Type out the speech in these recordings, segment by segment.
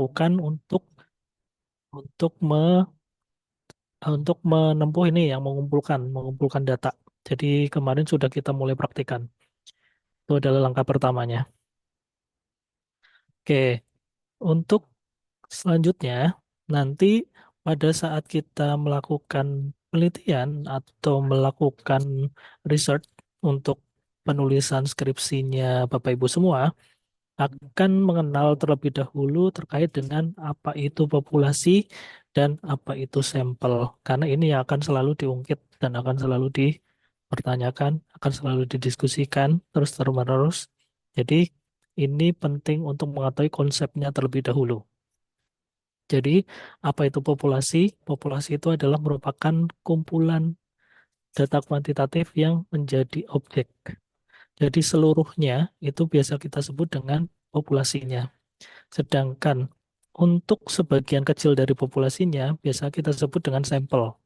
diperlukan untuk me- untuk menempuh ini yang mengumpulkan data. Jadi kemarin sudah kita mulai praktikan. Itu adalah langkah pertamanya. Oke, untuk selanjutnya nanti pada saat kita melakukan penelitian atau melakukan research untuk penulisan skripsinya Bapak Ibu semua, akan mengenal terlebih dahulu terkait dengan apa itu populasi dan apa itu sampel. Karena ini yang akan selalu diungkit dan akan selalu dipertanyakan, akan selalu didiskusikan terus-menerus. Jadi ini penting untuk mengetahui konsepnya terlebih dahulu. Jadi apa itu populasi? Populasi itu adalah merupakan kumpulan data kuantitatif yang menjadi objek. Jadi seluruhnya itu biasa kita sebut dengan populasinya. Sedangkan untuk sebagian kecil dari populasinya, biasa kita sebut dengan sampel.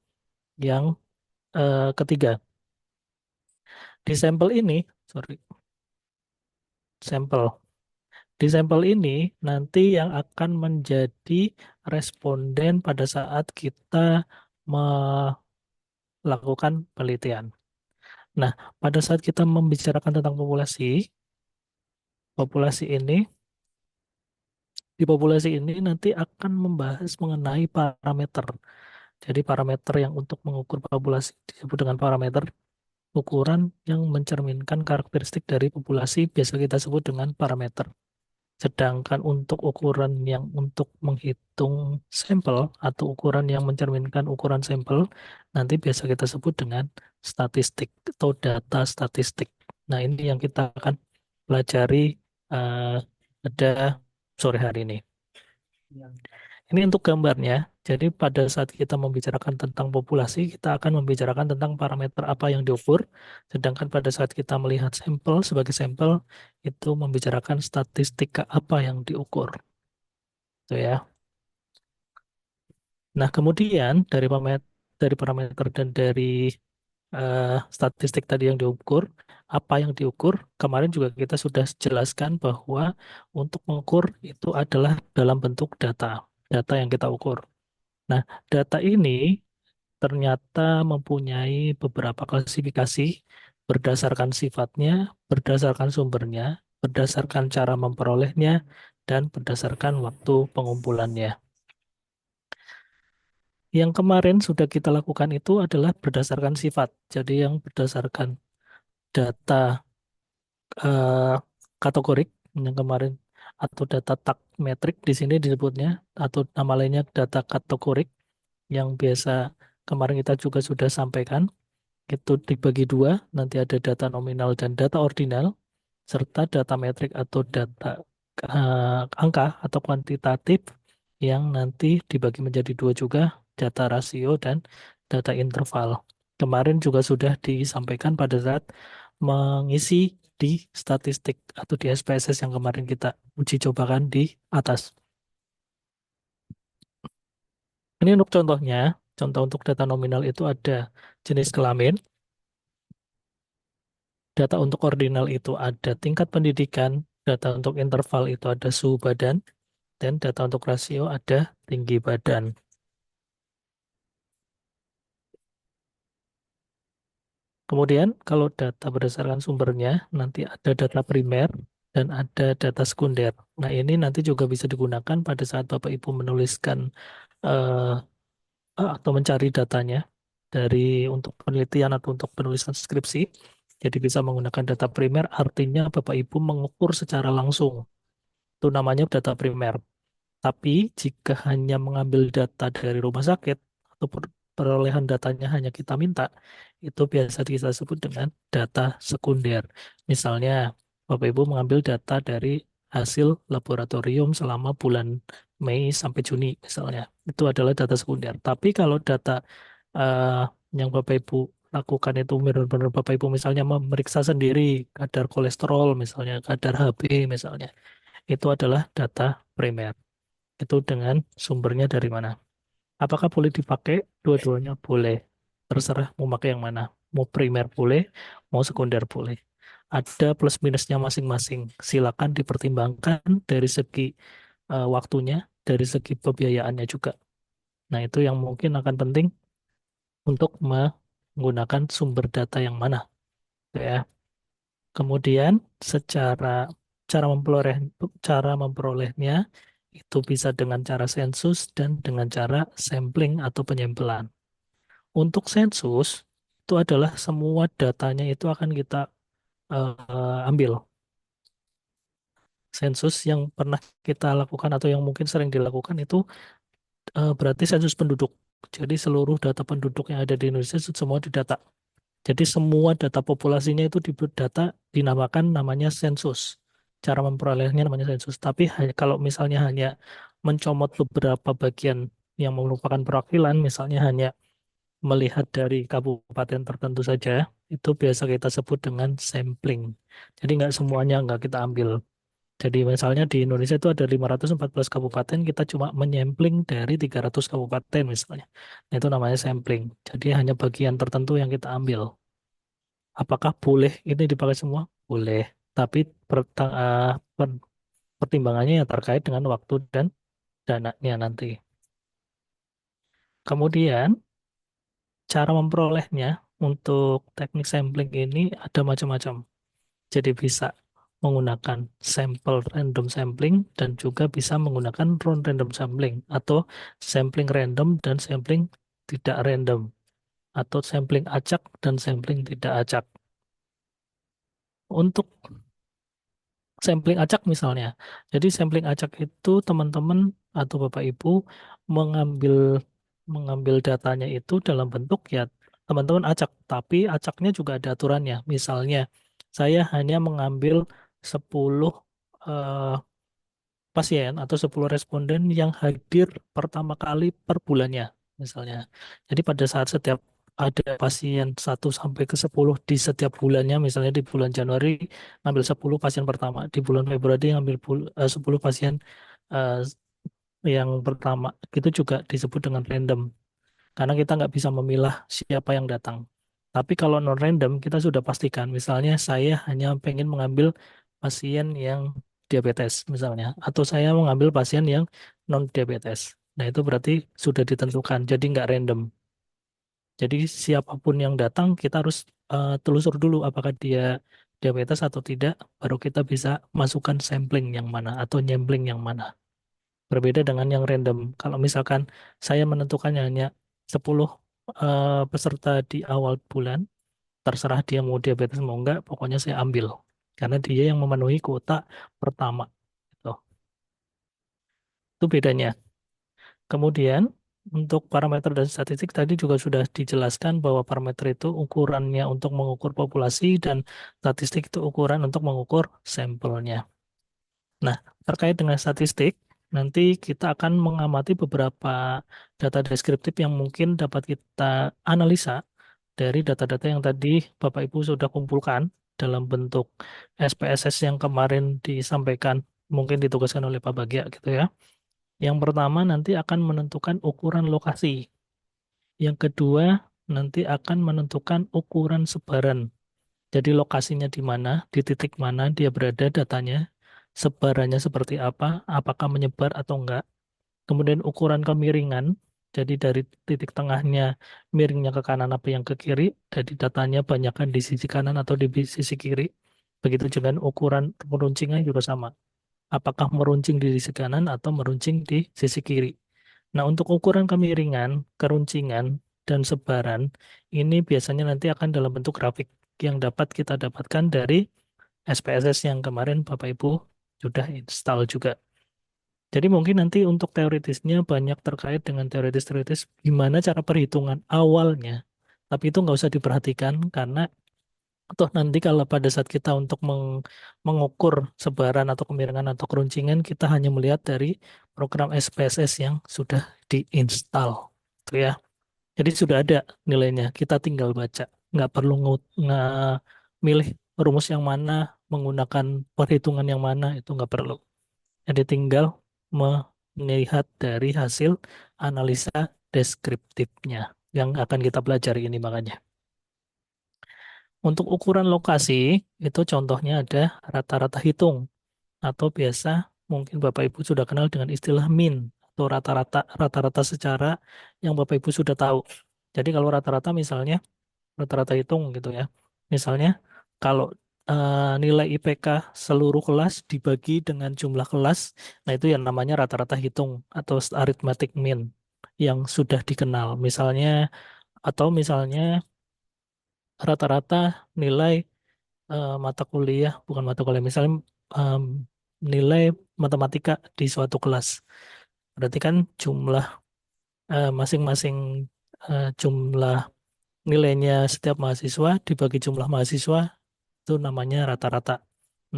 Yang ketiga, di sampel ini, sorry, sampel. Di sampel ini nanti yang akan menjadi responden pada saat kita melakukan penelitian. Nah, pada saat kita membicarakan tentang populasi, populasi ini, di populasi ini nanti akan membahas mengenai parameter. Jadi parameter yang untuk mengukur populasi disebut dengan parameter. Ukuran yang mencerminkan karakteristik dari populasi biasa kita sebut dengan parameter. Sedangkan untuk ukuran yang untuk menghitung sampel atau ukuran yang mencerminkan ukuran sampel nanti biasa kita sebut dengan statistik atau data statistik. Nah, ini yang kita akan pelajari eh, pada sore hari ini. Ini untuk gambarnya. Jadi pada saat kita membicarakan tentang populasi, kita akan membicarakan tentang parameter apa yang diukur. Sedangkan pada saat kita melihat sampel sebagai sampel, itu membicarakan statistika apa yang diukur. Itu ya. Nah, kemudian dari parameter dan dari statistik tadi yang diukur, apa yang diukur, kemarin juga kita sudah jelaskan bahwa untuk mengukur itu adalah dalam bentuk data, data yang kita ukur. Nah, data ini ternyata mempunyai beberapa klasifikasi berdasarkan sifatnya, berdasarkan sumbernya, berdasarkan cara memperolehnya, dan berdasarkan waktu pengumpulannya. Yang kemarin sudah kita lakukan itu adalah berdasarkan sifat. Jadi yang berdasarkan data eh, kategorik yang kemarin atau data tag metrik di sini disebutnya atau nama lainnya data kategorik yang biasa kemarin kita juga sudah sampaikan. Itu dibagi dua, nanti ada data nominal dan data ordinal, serta data metrik atau data angka atau kuantitatif yang nanti dibagi menjadi dua juga, data rasio dan data interval. Kemarin juga sudah disampaikan pada saat mengisi di statistik atau di SPSS yang kemarin kita uji cobakan di atas. Ini untuk contohnya, contoh untuk data nominal itu ada jenis kelamin. Data untuk ordinal itu ada tingkat pendidikan, data untuk interval itu ada suhu badan, dan data untuk rasio ada tinggi badan. Kemudian kalau data berdasarkan sumbernya, nanti ada data primer dan ada data sekunder. Nah, ini nanti juga bisa digunakan pada saat Bapak Ibu menuliskan eh, atau mencari datanya dari untuk penelitian atau untuk penulisan skripsi. Jadi bisa menggunakan data primer, artinya Bapak Ibu mengukur secara langsung. Itu namanya data primer. Tapi jika hanya mengambil data dari rumah sakit atau perolehan datanya hanya kita minta, itu biasa kita sebut dengan data sekunder. Misalnya, Bapak Ibu mengambil data dari hasil laboratorium selama bulan Mei sampai Juni, misalnya. Itu adalah data sekunder. Tapi kalau data eh, yang Bapak Ibu lakukan itu benar-benar Bapak Ibu misalnya memeriksa sendiri kadar kolesterol, misalnya kadar HB, misalnya. Itu adalah data primer. Itu dengan sumbernya dari mana. Apakah boleh dipakai? Dua-duanya boleh. Terserah mau pakai yang mana. Mau primer boleh, mau sekunder boleh. Ada plus minusnya masing-masing. Silakan dipertimbangkan dari segi waktunya, dari segi pembiayaannya juga. Nah, itu yang mungkin akan penting untuk menggunakan sumber data yang mana, ya. Kemudian secara cara memperolehnya itu bisa dengan cara sensus dan dengan cara sampling atau penyampelan. Untuk sensus itu adalah semua datanya itu akan kita ambil. Sensus yang pernah kita lakukan atau yang mungkin sering dilakukan itu berarti sensus penduduk. Jadi seluruh data penduduk yang ada di Indonesia itu semua didata. Jadi semua data populasinya itu didata dinamakan namanya sensus. Cara memperolehnya namanya sensus. Tapi kalau misalnya hanya mencomot beberapa bagian yang merupakan perwakilan, misalnya hanya melihat dari kabupaten tertentu saja, itu biasa kita sebut dengan sampling. Jadi nggak semuanya nggak kita ambil. Jadi misalnya di Indonesia itu ada 514 kabupaten, kita cuma menyampling dari 300 kabupaten misalnya. Nah, itu namanya sampling. Jadi hanya bagian tertentu yang kita ambil. Apakah boleh ini dipakai semua? Boleh. Tapi pertimbangannya yang terkait dengan waktu dan dananya nanti. Kemudian, cara memperolehnya untuk teknik sampling ini ada macam-macam. Jadi bisa menggunakan sampel random sampling dan juga bisa menggunakan non-random sampling atau sampling random dan sampling tidak random atau sampling acak dan sampling tidak acak. Untuk sampling acak misalnya. Jadi sampling acak itu teman-teman atau Bapak Ibu mengambil mengambil datanya itu dalam bentuk ya teman-teman acak, tapi acaknya juga ada aturannya. Misalnya saya hanya mengambil 10 eh, pasien atau 10 responden yang hadir pertama kali per bulannya misalnya. Jadi pada saat setiap ada pasien 1 sampai ke 10 di setiap bulannya, misalnya di bulan Januari ngambil 10 pasien pertama, di bulan Februari ngambil 10 pasien eh, yang pertama, itu juga disebut dengan random karena kita nggak bisa memilah siapa yang datang. Tapi kalau non-random, kita sudah pastikan. Misalnya saya hanya pengen mengambil pasien yang diabetes, misalnya. Atau saya mengambil pasien yang non-diabetes. Nah, itu berarti sudah ditentukan. Jadi nggak random. Jadi siapapun yang datang, kita harus telusur dulu apakah dia diabetes atau tidak. Baru kita bisa masukkan sampling yang mana atau nyampling yang mana. Berbeda dengan yang random. Kalau misalkan saya menentukannya hanya 10 peserta di awal bulan, terserah dia mau diabetes mau enggak, pokoknya saya ambil. Karena dia yang memenuhi kuota pertama. Gitu. Itu bedanya. Kemudian, untuk parameter dan statistik tadi juga sudah dijelaskan bahwa parameter itu ukurannya untuk mengukur populasi dan statistik itu ukuran untuk mengukur sampelnya. Nah, terkait dengan statistik, nanti kita akan mengamati beberapa data deskriptif yang mungkin dapat kita analisa dari data-data yang tadi Bapak Ibu sudah kumpulkan dalam bentuk SPSS yang kemarin disampaikan, mungkin ditugaskan oleh Pak Bagja gitu ya. Yang pertama nanti akan menentukan ukuran lokasi. Yang kedua nanti akan menentukan ukuran sebaran. Jadi lokasinya di mana, di titik mana dia berada datanya, sebarannya seperti apa, apakah menyebar atau enggak. Kemudian ukuran kemiringan, jadi dari titik tengahnya miringnya ke kanan apa yang ke kiri, jadi datanya banyakkan di sisi kanan atau di sisi kiri. Begitu juga ukuran meruncingnya juga sama. Apakah meruncing di sisi kanan atau meruncing di sisi kiri. Nah, untuk ukuran kemiringan, keruncingan, dan sebaran, ini biasanya nanti akan dalam bentuk grafik yang dapat kita dapatkan dari SPSS yang kemarin Bapak Ibu sudah install juga. Jadi mungkin nanti untuk teoritisnya banyak terkait dengan teoritis-teoritis gimana cara perhitungan awalnya. Tapi itu nggak usah diperhatikan karena toh nanti kalau pada saat kita untuk mengukur sebaran atau kemiringan atau keruncingan, kita hanya melihat dari program SPSS yang sudah diinstal. Gitu ya. Jadi sudah ada nilainya, kita tinggal baca. Nggak perlu milih rumus yang mana, menggunakan perhitungan yang mana, itu nggak perlu. Jadi tinggal melihat dari hasil analisa deskriptifnya yang akan kita pelajari ini makanya. Untuk ukuran lokasi, itu contohnya ada rata-rata hitung atau biasa mungkin Bapak Ibu sudah kenal dengan istilah min atau rata-rata, rata-rata secara yang Bapak Ibu sudah tahu. Jadi kalau rata-rata misalnya rata-rata hitung gitu ya. Misalnya kalau nilai IPK seluruh kelas dibagi dengan jumlah kelas, nah itu yang namanya rata-rata hitung atau arithmetic mean yang sudah dikenal. Misalnya rata-rata nilai mata kuliah, bukan mata kuliah, misalnya em, nilai matematika di suatu kelas. Berarti kan jumlah masing-masing jumlah nilainya setiap mahasiswa dibagi jumlah mahasiswa itu namanya rata-rata.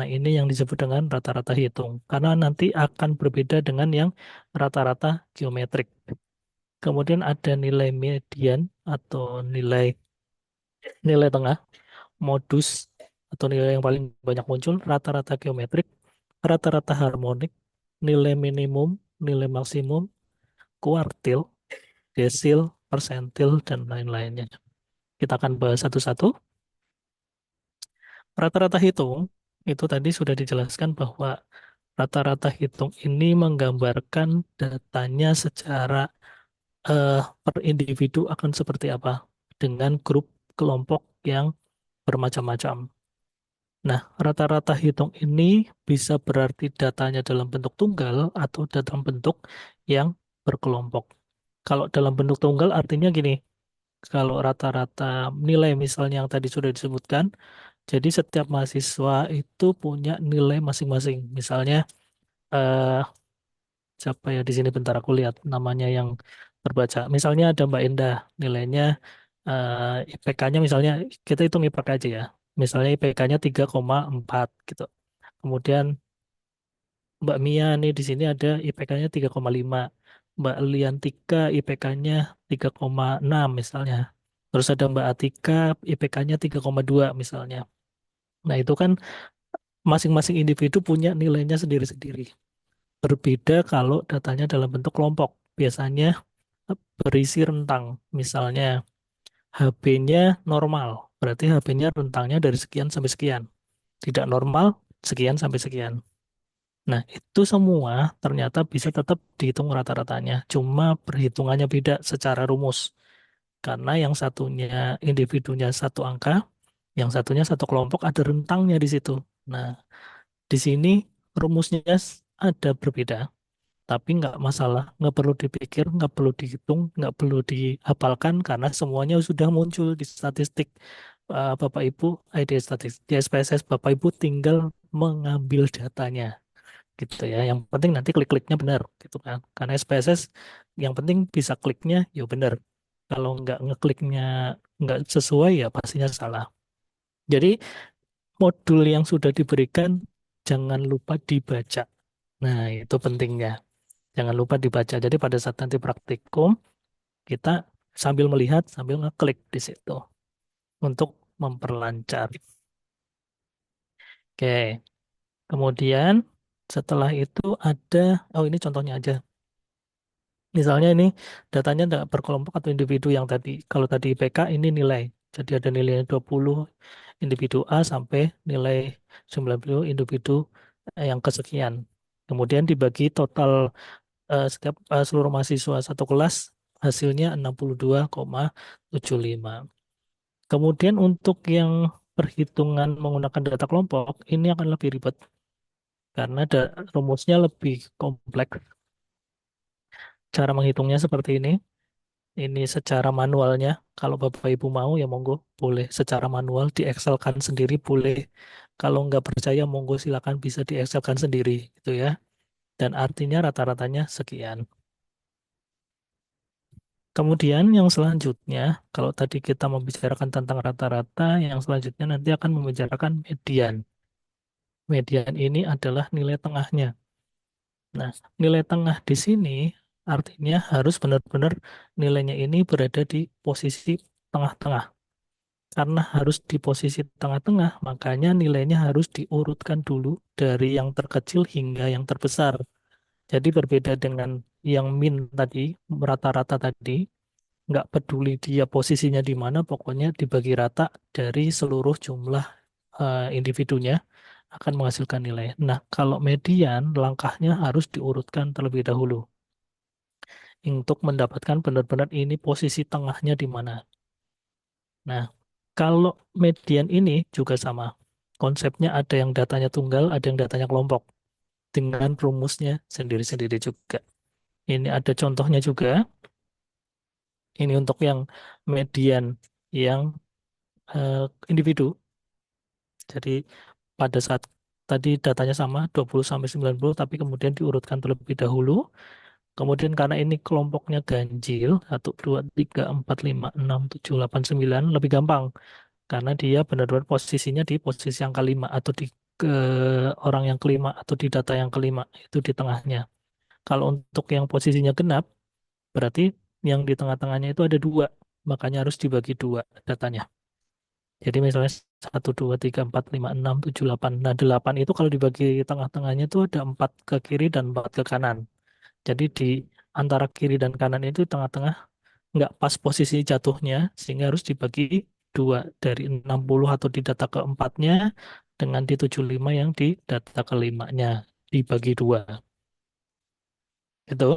Nah, ini yang disebut dengan rata-rata hitung. Karena nanti akan berbeda dengan yang rata-rata geometrik. Kemudian ada nilai median atau nilai nilai tengah, modus atau nilai yang paling banyak muncul, rata-rata geometrik, rata-rata harmonik, nilai minimum, nilai maksimum, kuartil, desil, persentil, dan lain-lainnya. Kita akan bahas satu-satu. Rata-rata hitung itu tadi sudah dijelaskan bahwa rata-rata hitung ini menggambarkan datanya secara per individu akan seperti apa dengan grup kelompok yang bermacam-macam. Nah, rata-rata hitung ini bisa berarti datanya dalam bentuk tunggal atau dalam bentuk yang berkelompok. Kalau dalam bentuk tunggal artinya gini, kalau rata-rata nilai misalnya yang tadi sudah disebutkan, jadi setiap mahasiswa itu punya nilai masing-masing. Misalnya eh, siapa ya di sini bentar aku lihat namanya yang terbaca. Misalnya ada Mbak Endah, nilainya IPK-nya misalnya kita hitung IPK aja ya. Misalnya IPK-nya 3,4 gitu. Kemudian Mbak Mia nih di sini ada IPK-nya 3,5. Mbak Liantika IPK-nya 3,6 misalnya. Terus ada Mbak Atika IPK-nya 3,2 misalnya. Nah, itu kan masing-masing individu punya nilainya sendiri-sendiri. Berbeda kalau datanya dalam bentuk kelompok. Biasanya berisi rentang. Misalnya HB-nya normal, berarti HB-nya rentangnya dari sekian sampai sekian. Tidak normal, sekian sampai sekian. Nah, itu semua ternyata bisa tetap dihitung rata-ratanya. Cuma perhitungannya beda secara rumus. Karena yang satunya individunya satu angka, yang satunya satu kelompok ada rentangnya di situ. Nah, di sini rumusnya ada berbeda. Tapi nggak masalah, nggak perlu dipikir, nggak perlu dihitung, nggak perlu dihafalkan karena semuanya sudah muncul di statistik. Bapak Ibu, ID statistik di SPSS, Bapak Ibu tinggal mengambil datanya gitu ya. Yang penting nanti klik-kliknya benar gitu kan. Karena SPSS yang penting bisa kliknya ya benar. Kalau nggak ngekliknya nggak sesuai ya pastinya salah. Jadi modul yang sudah diberikan jangan lupa dibaca. Nah, itu pentingnya. Jangan lupa dibaca. Jadi pada saat nanti praktikum, kita sambil melihat, sambil ngeklik di situ untuk memperlancar. Oke, kemudian setelah itu ada, oh ini contohnya aja. Misalnya ini datanya tidak berkelompok atau individu yang tadi. Kalau tadi IPK ini nilai. Jadi ada nilai 20 individu A sampai nilai 90 individu yang kesekian. Kemudian dibagi total setiap seluruh mahasiswa satu kelas hasilnya 62,75. Kemudian untuk yang perhitungan menggunakan data kelompok ini akan lebih ribet karena rumusnya lebih kompleks. Cara menghitungnya seperti ini. Ini secara manualnya. Kalau Bapak Ibu mau ya monggo boleh secara manual di Excelkan sendiri boleh. Kalau nggak percaya monggo silakan bisa di Excelkan sendiri gitu ya. Dan artinya rata-ratanya sekian. Kemudian yang selanjutnya, kalau tadi kita membicarakan tentang rata-rata, yang selanjutnya nanti akan membicarakan median. Median ini adalah nilai tengahnya. Nah, nilai tengah di sini artinya harus benar-benar nilainya ini berada di posisi tengah-tengah. Karena harus di posisi tengah-tengah, makanya nilainya harus diurutkan dulu dari yang terkecil hingga yang terbesar. Jadi berbeda dengan yang min tadi, rata-rata tadi, nggak peduli dia posisinya di mana, pokoknya dibagi rata dari seluruh jumlah individunya akan menghasilkan nilai. Nah, kalau median, langkahnya harus diurutkan terlebih dahulu untuk mendapatkan benar-benar ini posisi tengahnya di mana. Nah, kalau median ini juga sama. Konsepnya ada yang datanya tunggal, ada yang datanya kelompok. Dengan rumusnya sendiri-sendiri juga. Ini ada contohnya juga. Ini untuk yang median yang eh, individu. Jadi pada saat tadi datanya sama 20 sampai 90 tapi kemudian diurutkan terlebih dahulu. Kemudian karena ini kelompoknya ganjil 1 2 3 4 5 6 7 8 9 lebih gampang karena dia benar-benar posisinya di posisi yang kelima atau di ke orang yang kelima atau di data yang kelima itu di tengahnya. Kalau untuk yang posisinya genap berarti yang di tengah-tengahnya itu ada dua, makanya harus dibagi dua datanya. Jadi misalnya 1 2 3 4 5 6 7 8. Nah, 8 itu kalau dibagi tengah-tengahnya itu ada 4 ke kiri dan 4 ke kanan. Jadi di antara kiri dan kanan itu tengah-tengah nggak pas posisi jatuhnya, sehingga harus dibagi dua dari 60 atau di data keempatnya dengan di 75 yang di data kelimanya. Dibagi dua. Itu.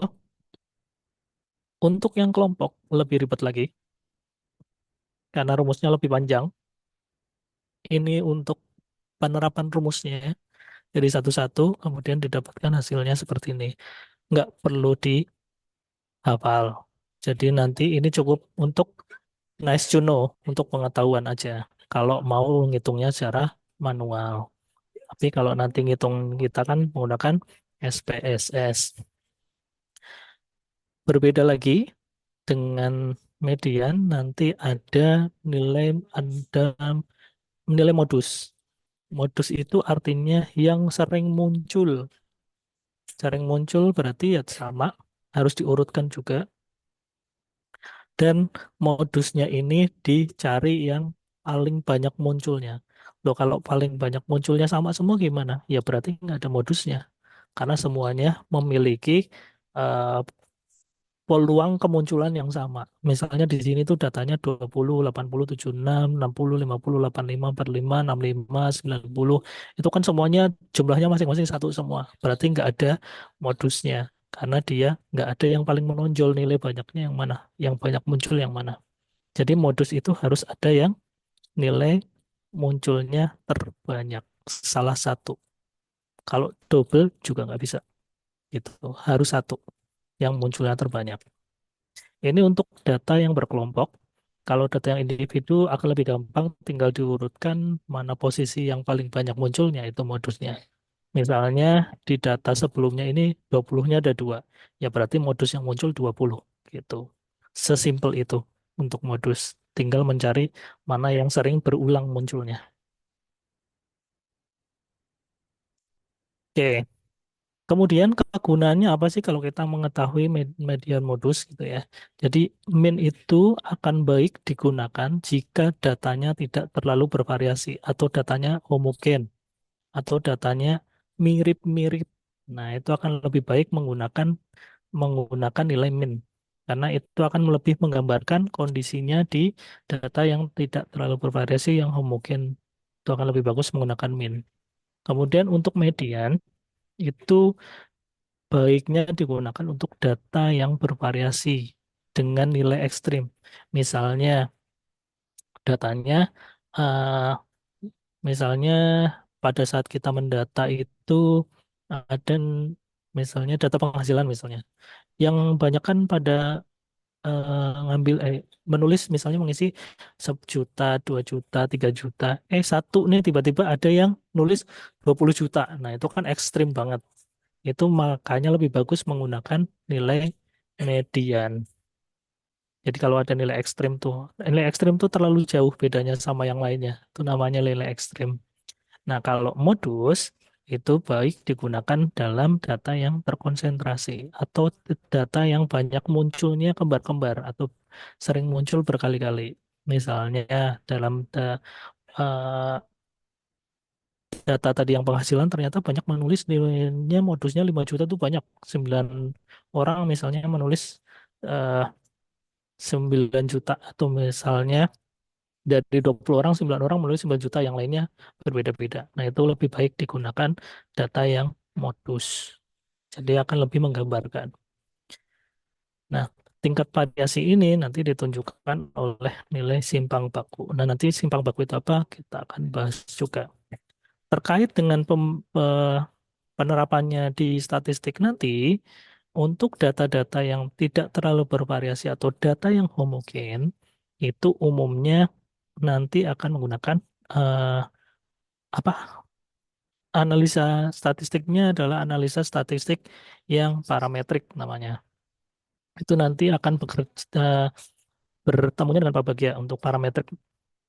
Untuk yang kelompok lebih ribet lagi, karena rumusnya lebih panjang. Ini untuk penerapan rumusnya. Jadi satu-satu, kemudian didapatkan hasilnya seperti ini. Nggak perlu dihafal. Jadi nanti ini cukup untuk nice to know, untuk pengetahuan aja. Kalau mau ngitungnya secara manual. Tapi kalau nanti ngitung kita kan menggunakan SPSS. Berbeda lagi dengan median, nanti ada nilai modus. Modus itu artinya yang sering muncul. Sering muncul berarti ya sama, harus diurutkan juga. Dan modusnya ini dicari yang paling banyak munculnya. Loh, kalau paling banyak munculnya sama semua gimana? Ya berarti nggak ada modusnya. Karena semuanya memiliki eh, peluang kemunculan yang sama. Misalnya di sini tuh datanya 20, 80, 76, 60, 50, 85, 45, 65, 90. Itu kan semuanya jumlahnya masing-masing satu semua. Berarti nggak ada modusnya. Karena dia nggak ada yang paling menonjol nilai banyaknya yang mana. Yang banyak muncul yang mana. Jadi modus itu harus ada yang nilai munculnya terbanyak. Salah satu. Kalau double juga nggak bisa. Gitu. Harus satu yang munculnya terbanyak. Ini untuk data yang berkelompok. Kalau data yang individu akan lebih gampang, tinggal diurutkan mana posisi yang paling banyak munculnya, itu modusnya. Misalnya di data sebelumnya ini 20-nya ada dua. Ya berarti modus yang muncul 20. Gitu. Sesimpel itu untuk modus. Tinggal mencari mana yang sering berulang munculnya. Oke. Kemudian kegunaannya apa sih kalau kita mengetahui median modus gitu ya. Jadi min itu akan baik digunakan jika datanya tidak terlalu bervariasi atau datanya homogen atau datanya mirip-mirip. Nah, itu akan lebih baik menggunakan nilai min karena itu akan lebih menggambarkan kondisinya di data yang tidak terlalu bervariasi yang homogen. Itu akan lebih bagus menggunakan min. Kemudian untuk median itu baiknya digunakan untuk data yang bervariasi dengan nilai ekstrim. Misalnya datanya, eh, misalnya pada saat kita mendata itu ada misalnya data penghasilan misalnya, yang banyak kan pada menulis misalnya mengisi 1 juta, 2 juta, 3 juta. Satu nih tiba-tiba ada yang nulis 20 juta. Nah itu kan ekstrim banget. Itu makanya lebih bagus menggunakan nilai median. Jadi kalau ada nilai ekstrim tuh terlalu jauh bedanya sama yang lainnya. Itu namanya nilai ekstrim. Nah, kalau modus itu baik digunakan dalam data yang terkonsentrasi atau data yang banyak munculnya kembar-kembar atau sering muncul berkali-kali. Misalnya dalam eh, data tadi yang penghasilan ternyata banyak menulis nilainya modusnya 5 juta tuh banyak. 9 orang misalnya menulis eh, 9 juta atau misalnya dari 20 orang, 9 orang menulis 9 juta, yang lainnya berbeda-beda. Nah, itu lebih baik digunakan data yang modus. Jadi akan lebih menggambarkan. Nah, tingkat variasi ini nanti ditunjukkan oleh nilai simpang baku. Nah, nanti simpang baku itu apa? Kita akan bahas juga. Terkait dengan penerapannya di statistik nanti, untuk data-data yang tidak terlalu bervariasi atau data yang homogen, itu umumnya nanti akan menggunakan eh, apa? Analisa statistiknya adalah analisa statistik yang parametrik namanya. Itu nanti akan bekerja bertemunya dengan Pabagia untuk parametrik,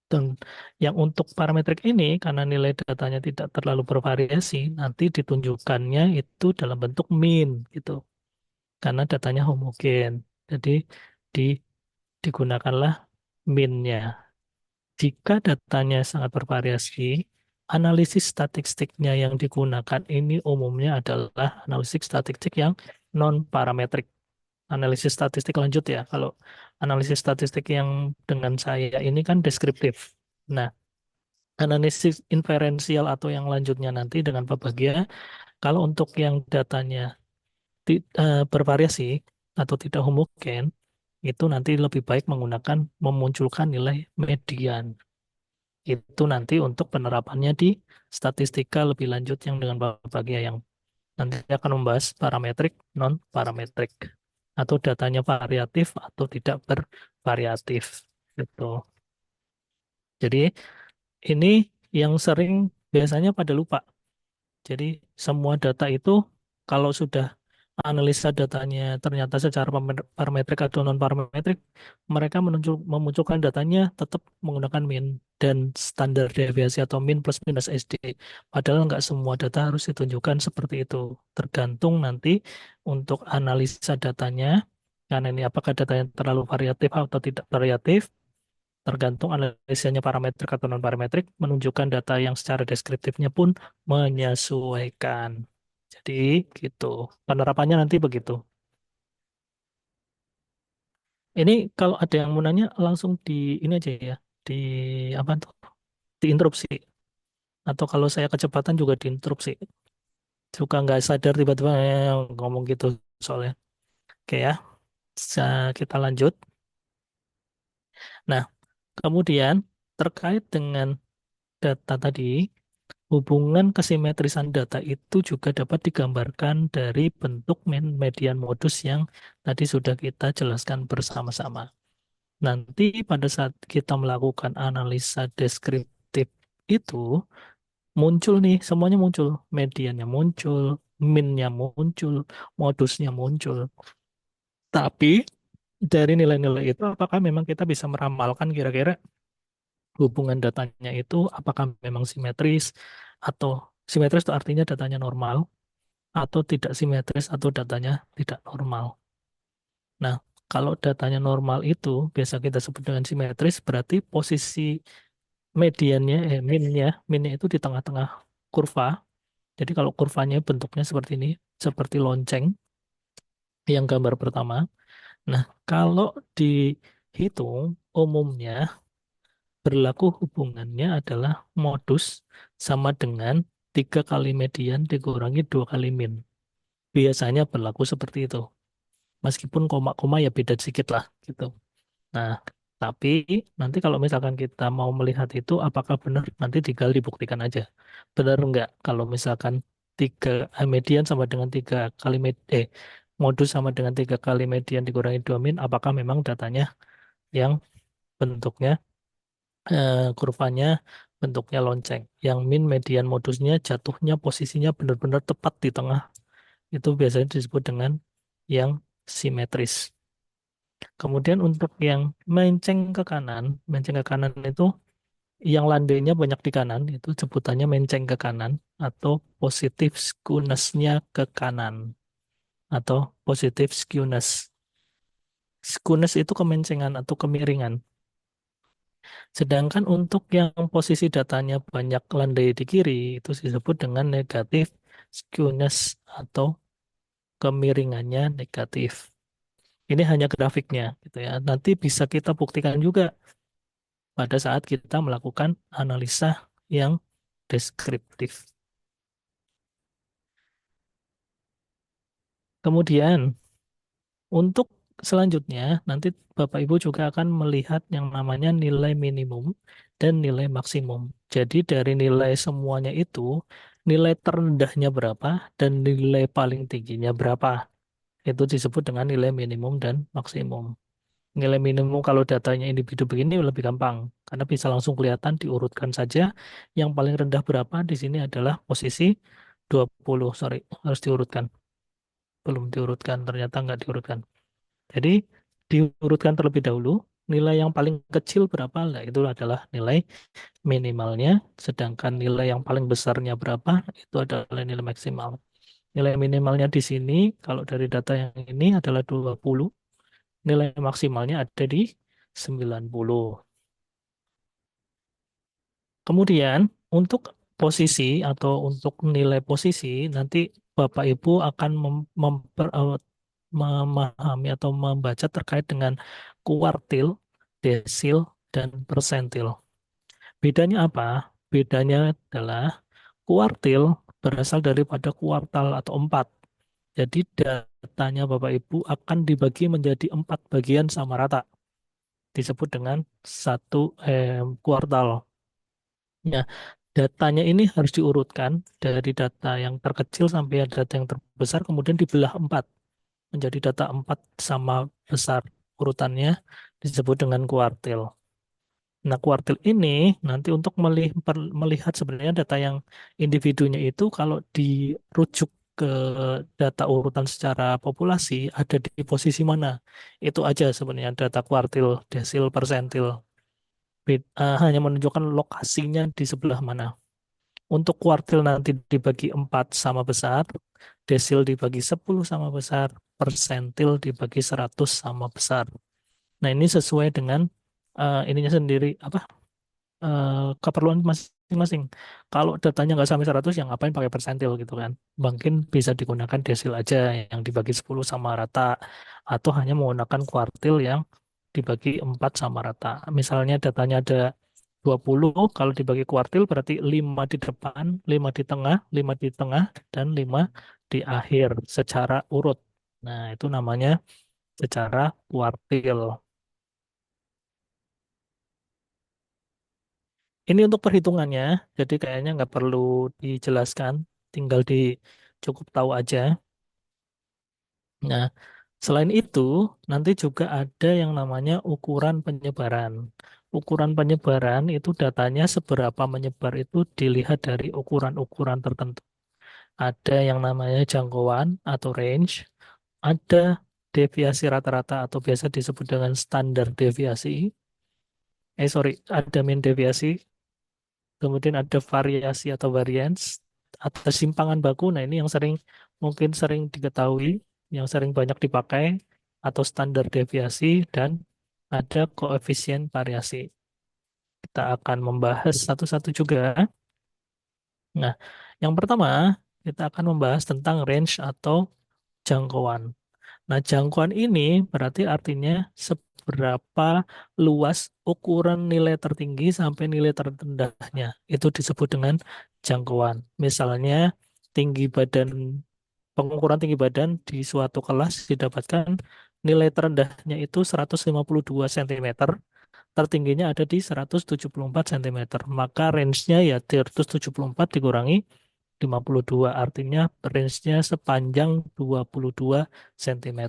dan yang untuk parametrik ini karena nilai datanya tidak terlalu bervariasi nanti ditunjukkannya itu dalam bentuk mean gitu karena datanya homogen, jadi di, digunakanlah mean-nya. Jika datanya sangat bervariasi, analisis statistiknya yang digunakan ini umumnya adalah analisis statistik yang non parametrik. Analisis statistik lanjut ya. Kalau analisis statistik yang dengan saya ini kan deskriptif. Nah, analisis inferensial atau yang lanjutnya nanti dengan Pabagia, kalau untuk yang datanya bervariasi atau tidak homogen, itu nanti lebih baik menggunakan memunculkan nilai median. Itu nanti untuk penerapannya di statistika lebih lanjut yang dengan Pabagia yang nanti akan membahas parametrik, non parametrik, atau datanya variatif atau tidak bervariatif. Gitu. Jadi ini yang sering biasanya pada lupa. Jadi semua data itu kalau sudah analisa datanya ternyata secara parametrik atau non parametrik, mereka memunculkan datanya tetap menggunakan min dan standar deviasi atau min plus minus SD. Padahal nggak semua data harus ditunjukkan seperti itu. Tergantung nanti untuk analisa datanya, karena ini apakah datanya terlalu variatif atau tidak variatif, tergantung analisanya parametrik atau non parametrik, menunjukkan data yang secara deskriptifnya pun menyesuaikan. Jadi gitu. Penerapannya nanti begitu. Ini kalau ada yang mau nanya langsung di ini aja ya. Di apa tuh? Diinterupsi. Atau kalau saya kecepatan juga diinterupsi. Suka nggak sadar tiba-tiba ngomong gitu soalnya. Oke ya. Kita lanjut. Nah, kemudian terkait dengan data tadi, hubungan kesimetrisan data itu juga dapat digambarkan dari bentuk median modus yang tadi sudah kita jelaskan bersama-sama. Nanti pada saat kita melakukan analisa deskriptif itu muncul nih, semuanya muncul. Mediannya muncul, minnya muncul, modusnya muncul. Tapi dari nilai-nilai itu apakah memang kita bisa meramalkan kira-kira hubungan datanya itu apakah memang simetris atau simetris itu artinya datanya normal atau tidak simetris atau datanya tidak normal. Nah, kalau datanya normal itu biasa kita sebut dengan simetris, berarti posisi mediannya, minnya itu di tengah-tengah kurva. Jadi kalau kurvanya bentuknya seperti ini, seperti lonceng yang gambar pertama. Nah, kalau dihitung umumnya berlaku hubungannya adalah modus sama dengan 3 kali median dikurangi 2 kali min. Biasanya berlaku seperti itu. Meskipun koma-koma ya beda sedikit lah gitu. Nah, tapi nanti kalau misalkan kita mau melihat itu apakah benar, nanti tinggal dibuktikan aja. Benar nggak kalau misalkan median sama dengan 3 kali modus sama dengan 3 kali median dikurangi 2 min, apakah memang datanya yang bentuknya kurvanya bentuknya lonceng. Yang min median modusnya jatuhnya posisinya benar-benar tepat di tengah. Itu biasanya disebut dengan yang simetris. Kemudian untuk yang menceng ke kanan itu yang landainya banyak di kanan, itu sebutannya menceng ke kanan atau positif skewness-nya ke kanan atau positif skewness. Skewness itu kemencengan atau kemiringan. Sedangkan untuk yang posisi datanya banyak landai di kiri, itu disebut dengan negatif skewness atau kemiringannya negatif. Ini hanya grafiknya gitu ya. Nanti bisa kita buktikan juga pada saat kita melakukan analisa yang deskriptif. Kemudian, untuk selanjutnya, nanti Bapak Ibu juga akan melihat yang namanya nilai minimum dan nilai maksimum. Jadi dari nilai semuanya itu, nilai terendahnya berapa dan nilai paling tingginya berapa. Itu disebut dengan nilai minimum dan maksimum. Nilai minimum kalau datanya individu begini lebih gampang, karena bisa langsung kelihatan diurutkan saja. Yang paling rendah berapa di sini adalah posisi 20. Sorry, harus diurutkan. Belum diurutkan, ternyata nggak diurutkan. Jadi diurutkan terlebih dahulu, nilai yang paling kecil berapa, lah itu adalah nilai minimalnya, sedangkan nilai yang paling besarnya berapa, itu adalah nilai maksimal. Nilai minimalnya di sini, kalau dari data yang ini adalah 20, nilai maksimalnya ada di 90. Kemudian, untuk posisi atau untuk nilai posisi, nanti Bapak Ibu akan memahami atau membaca terkait dengan kuartil, desil, dan persentil. Bedanya apa? Bedanya adalah kuartil berasal daripada kuartal atau empat. Jadi datanya Bapak Ibu akan dibagi menjadi empat bagian sama rata. Disebut dengan satu kuartal. Ya, datanya ini harus diurutkan dari data yang terkecil sampai data yang terbesar, kemudian dibelah empat menjadi data empat sama besar. Urutannya disebut dengan kuartil. Nah, kuartil ini nanti untuk melihat sebenarnya data yang individunya itu kalau dirujuk ke data urutan secara populasi ada di posisi mana. Itu aja sebenarnya data kuartil, desil, persentil. Hanya menunjukkan lokasinya di sebelah mana. Untuk kuartil nanti dibagi 4 sama besar, desil dibagi 10 sama besar, persentil dibagi 100 sama besar. Nah, ini sesuai dengan ininya sendiri, apa keperluan masing-masing. Kalau datanya nggak sampai 100, yang ngapain pakai persentil gitu kan. Mungkin bisa digunakan desil aja yang dibagi 10 sama rata, atau hanya menggunakan kuartil yang dibagi 4 sama rata. Misalnya datanya ada 20, kalau dibagi kuartil berarti 5 di depan, 5 di tengah, 5 di tengah, dan 5 di akhir secara urut. Nah, itu namanya secara kuartil. Ini untuk perhitungannya, jadi kayaknya nggak perlu dijelaskan, tinggal cukup tahu aja. Nah, selain itu, nanti juga ada yang namanya ukuran penyebaran. Ukuran penyebaran itu datanya seberapa menyebar itu dilihat dari ukuran-ukuran tertentu. Ada yang namanya jangkauan atau range, ada deviasi rata-rata atau biasa disebut dengan standar deviasi. Sorry, ada mean deviasi, kemudian ada variasi atau variance, ada simpangan baku. Nah, ini yang mungkin sering diketahui, yang sering banyak dipakai, atau standar deviasi, dan ada koefisien variasi. Kita akan membahas satu-satu juga. Nah, yang pertama, kita akan membahas tentang range atau jangkauan. Nah, jangkauan ini berarti artinya seberapa luas ukuran nilai tertinggi sampai nilai terendahnya. Itu disebut dengan jangkauan. Misalnya, tinggi badan, pengukuran tinggi badan di suatu kelas didapatkan nilai terendahnya itu 152 cm, tertingginya ada di 174 cm. Maka range-nya ya 174 dikurangi 52, artinya range-nya sepanjang 22 cm.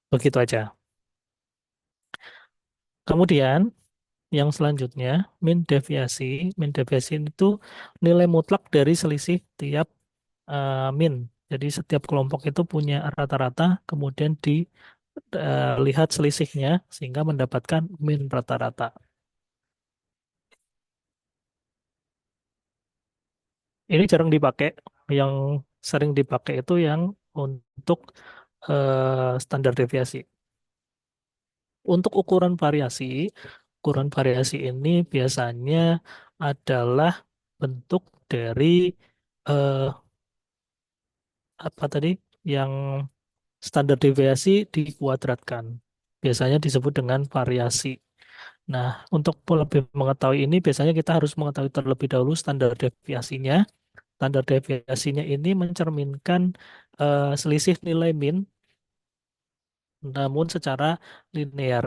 Begitu aja. Kemudian yang selanjutnya mean deviasi. Mean deviasi itu nilai mutlak dari selisih tiap mean. Jadi setiap kelompok itu punya rata-rata, kemudian dilihat selisihnya sehingga mendapatkan mean rata-rata. Ini jarang dipakai. Yang sering dipakai itu yang untuk standar deviasi. Untuk ukuran variasi ini biasanya adalah bentuk dari eh, apa tadi yang standar deviasi dikuadratkan. Biasanya disebut dengan variasi. Nah, untuk lebih mengetahui ini, biasanya kita harus mengetahui terlebih dahulu standar deviasinya. Standar deviasinya ini mencerminkan selisih nilai min, namun secara linear.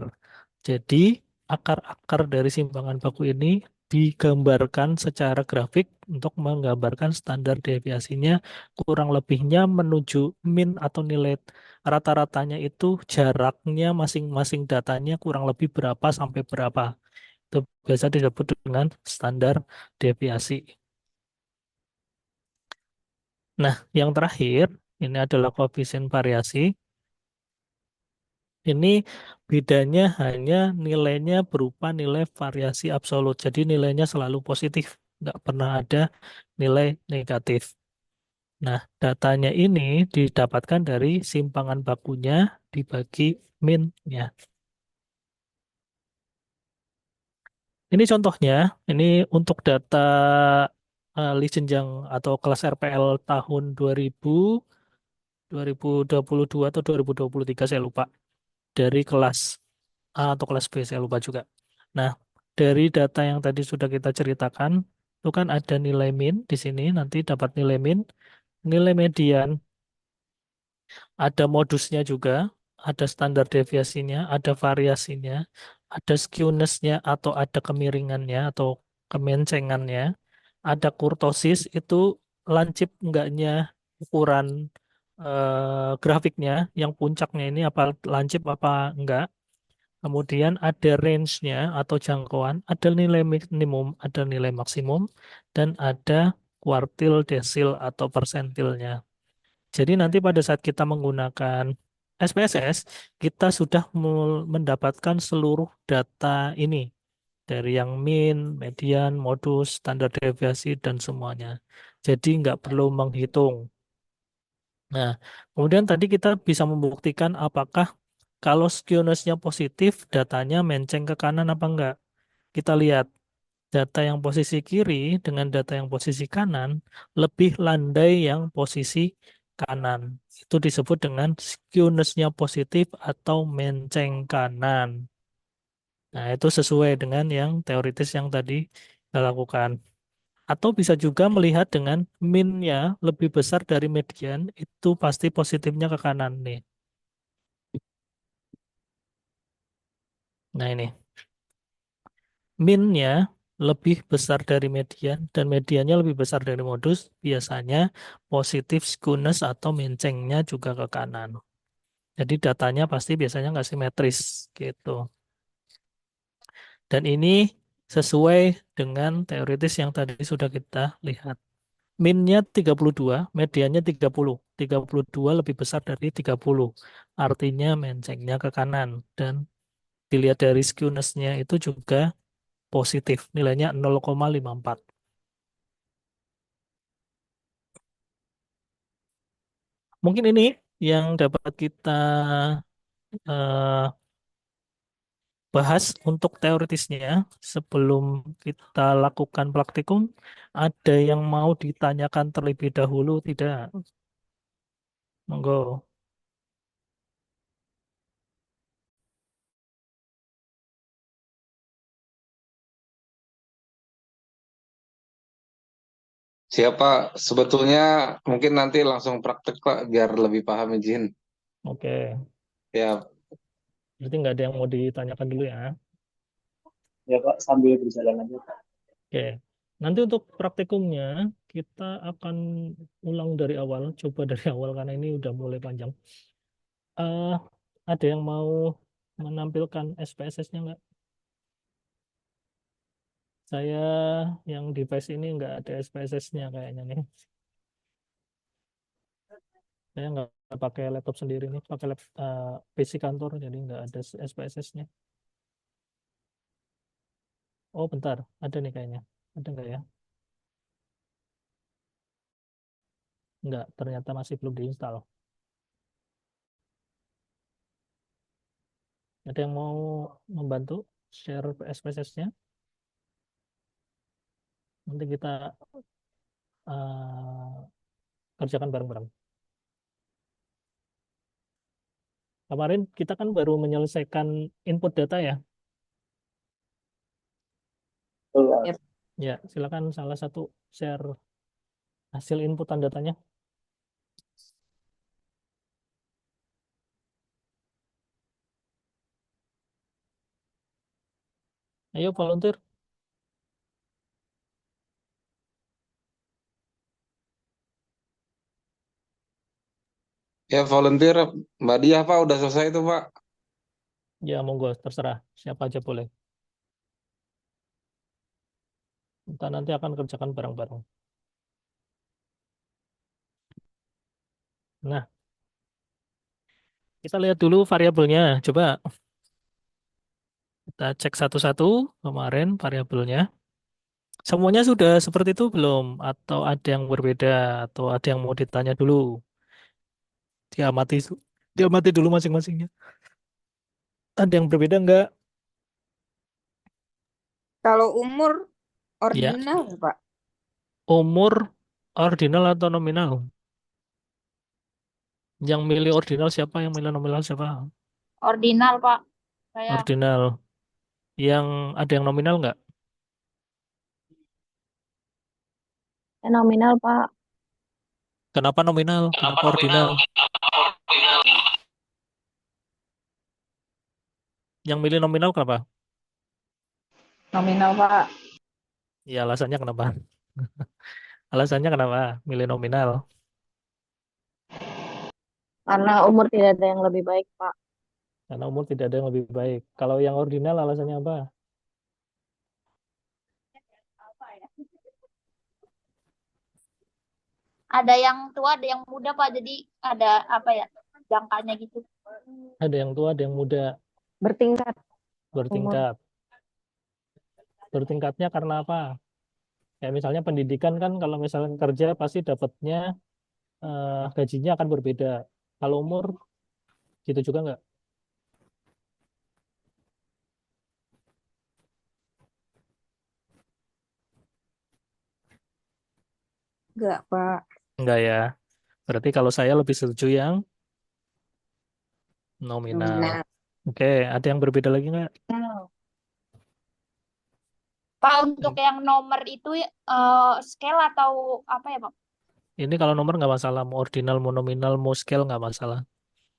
Jadi, akar-akar dari simpangan baku ini digambarkan secara grafik untuk menggambarkan standar deviasinya, kurang lebihnya menuju min atau nilai rata-ratanya itu jaraknya masing-masing datanya kurang lebih berapa sampai berapa. Itu biasa disebut dengan standar deviasi. Nah, yang terakhir, ini adalah koefisien variasi. Ini bedanya hanya nilainya berupa nilai variasi absolut. Jadi nilainya selalu positif, nggak pernah ada nilai negatif. Nah, datanya ini didapatkan dari simpangan bakunya dibagi min-nya. Ini contohnya, ini untuk data Lisenjang atau kelas RPL tahun 2022 atau 2023 saya lupa. Dari kelas A atau kelas B saya lupa juga. Nah, dari data yang tadi sudah kita ceritakan, itu kan ada nilai min di sini, nanti dapat nilai min, nilai median, ada modusnya juga, ada standar deviasinya, ada variasinya, ada skewness-nya atau ada kemiringannya atau kemencengannya, ada kurtosis itu lancip enggaknya ukuran grafiknya, yang puncaknya ini apa lancip apa enggak. Kemudian ada range-nya atau jangkauan, ada nilai minimum, ada nilai maksimum, dan ada kuartil, desil, atau persentilnya. Jadi nanti pada saat kita menggunakan SPSS, kita sudah mendapatkan seluruh data ini dari yang min, median, modus, standar deviasi, dan semuanya. Jadi nggak perlu menghitung. Nah, kemudian tadi kita bisa membuktikan apakah kalau skewness-nya positif, datanya menceng ke kanan apa enggak. Kita lihat data yang posisi kiri dengan data yang posisi kanan lebih landai yang posisi kanan. Itu disebut dengan skewness-nya positif atau menceng kanan. Nah, itu sesuai dengan yang teoritis yang tadi kita lakukan. Atau bisa juga melihat dengan min-nya lebih besar dari median, itu pasti positifnya ke kanan nih. Nah, ini. Min-nya lebih besar dari median dan mediannya lebih besar dari modus, biasanya positif skewness atau mencengnya juga ke kanan. Jadi datanya pasti biasanya nggak simetris gitu. Dan ini sesuai dengan teoritis yang tadi sudah kita lihat. Min-nya 32, mediannya 30. 32 lebih besar dari 30. Artinya mencengnya ke kanan. Dan dilihat dari skewness-nya itu juga positif. Nilainya 0,54. Mungkin ini yang dapat kita eh, bahas untuk teoritisnya sebelum kita lakukan praktikum. Ada yang mau ditanyakan terlebih dahulu, tidak? Monggo. Siapa sebetulnya mungkin nanti langsung praktek Pak biar lebih paham izin. Oke, Ya, berarti nggak ada yang mau ditanyakan dulu ya. ya Pak, sambil berjalan aja Pak. Oke, nanti untuk praktikumnya kita akan ulang dari awal, coba dari awal karena ini udah mulai panjang. eh ada yang mau menampilkan SPSS-nya nggak? Saya yang device ini nggak ada SPSS-nya kayaknya nih. Saya nggak pakai laptop sendiri nih, pakai PC kantor, jadi nggak ada SPSS-nya. Oh, bentar. Ada nih kayaknya. Ada nggak ya? Nggak, ternyata masih belum diinstal. Ada yang mau membantu share SPSS-nya? Nanti kita eh, kerjakan bareng-bareng. Kemarin kita kan baru menyelesaikan input data ya. Ya, silakan salah satu share hasil inputan datanya. Ayo volunteer. Ya volunteer Mbak Dia Pak udah selesai itu Pak. Ya, monggo, terserah. Siapa aja boleh. Kita nanti akan kerjakan bareng-bareng. Nah, kita lihat dulu variabelnya. Coba kita cek satu-satu kemarin variabelnya. Semuanya sudah seperti itu belum? Atau ada yang berbeda? Atau ada yang mau ditanya dulu? Diamati, diamati dulu masing-masingnya. Ada yang berbeda enggak? Kalau umur Ya, ordinal ya, Pak. umur ordinal atau nominal? Yang milih ordinal siapa? Yang milih nominal siapa? Ordinal, Pak. Saya Ordinal. Yang ada yang nominal enggak? nominal, Pak. Kenapa nominal? Kenapa ordinal? Yang milih nominal kenapa? Nominal, Pak. Ya, alasannya kenapa? Alasannya kenapa milih nominal? Karena umur tidak ada yang lebih baik, Pak. Karena umur tidak ada yang lebih baik. Kalau yang ordinal alasannya apa? Apa ya? Ada yang tua, ada yang muda, Pak. Jadi ada apa ya? Jangkanya gitu. Ada yang tua, ada yang muda, Bertingkat umur. bertingkat. Bertingkatnya karena apa? Kayak misalnya pendidikan kan kalau misalnya kerja pasti dapatnya gajinya akan berbeda. Kalau umur gitu juga nggak? Enggak, Pak. Enggak ya. Berarti kalau saya lebih setuju yang nominal. Nominal. Oke, ada yang berbeda lagi nggak? Hmm. Pak, untuk yang nomor itu scale atau apa ya, Pak? Ini kalau nomor nggak masalah, mau ordinal, mau nominal, mau scale nggak masalah.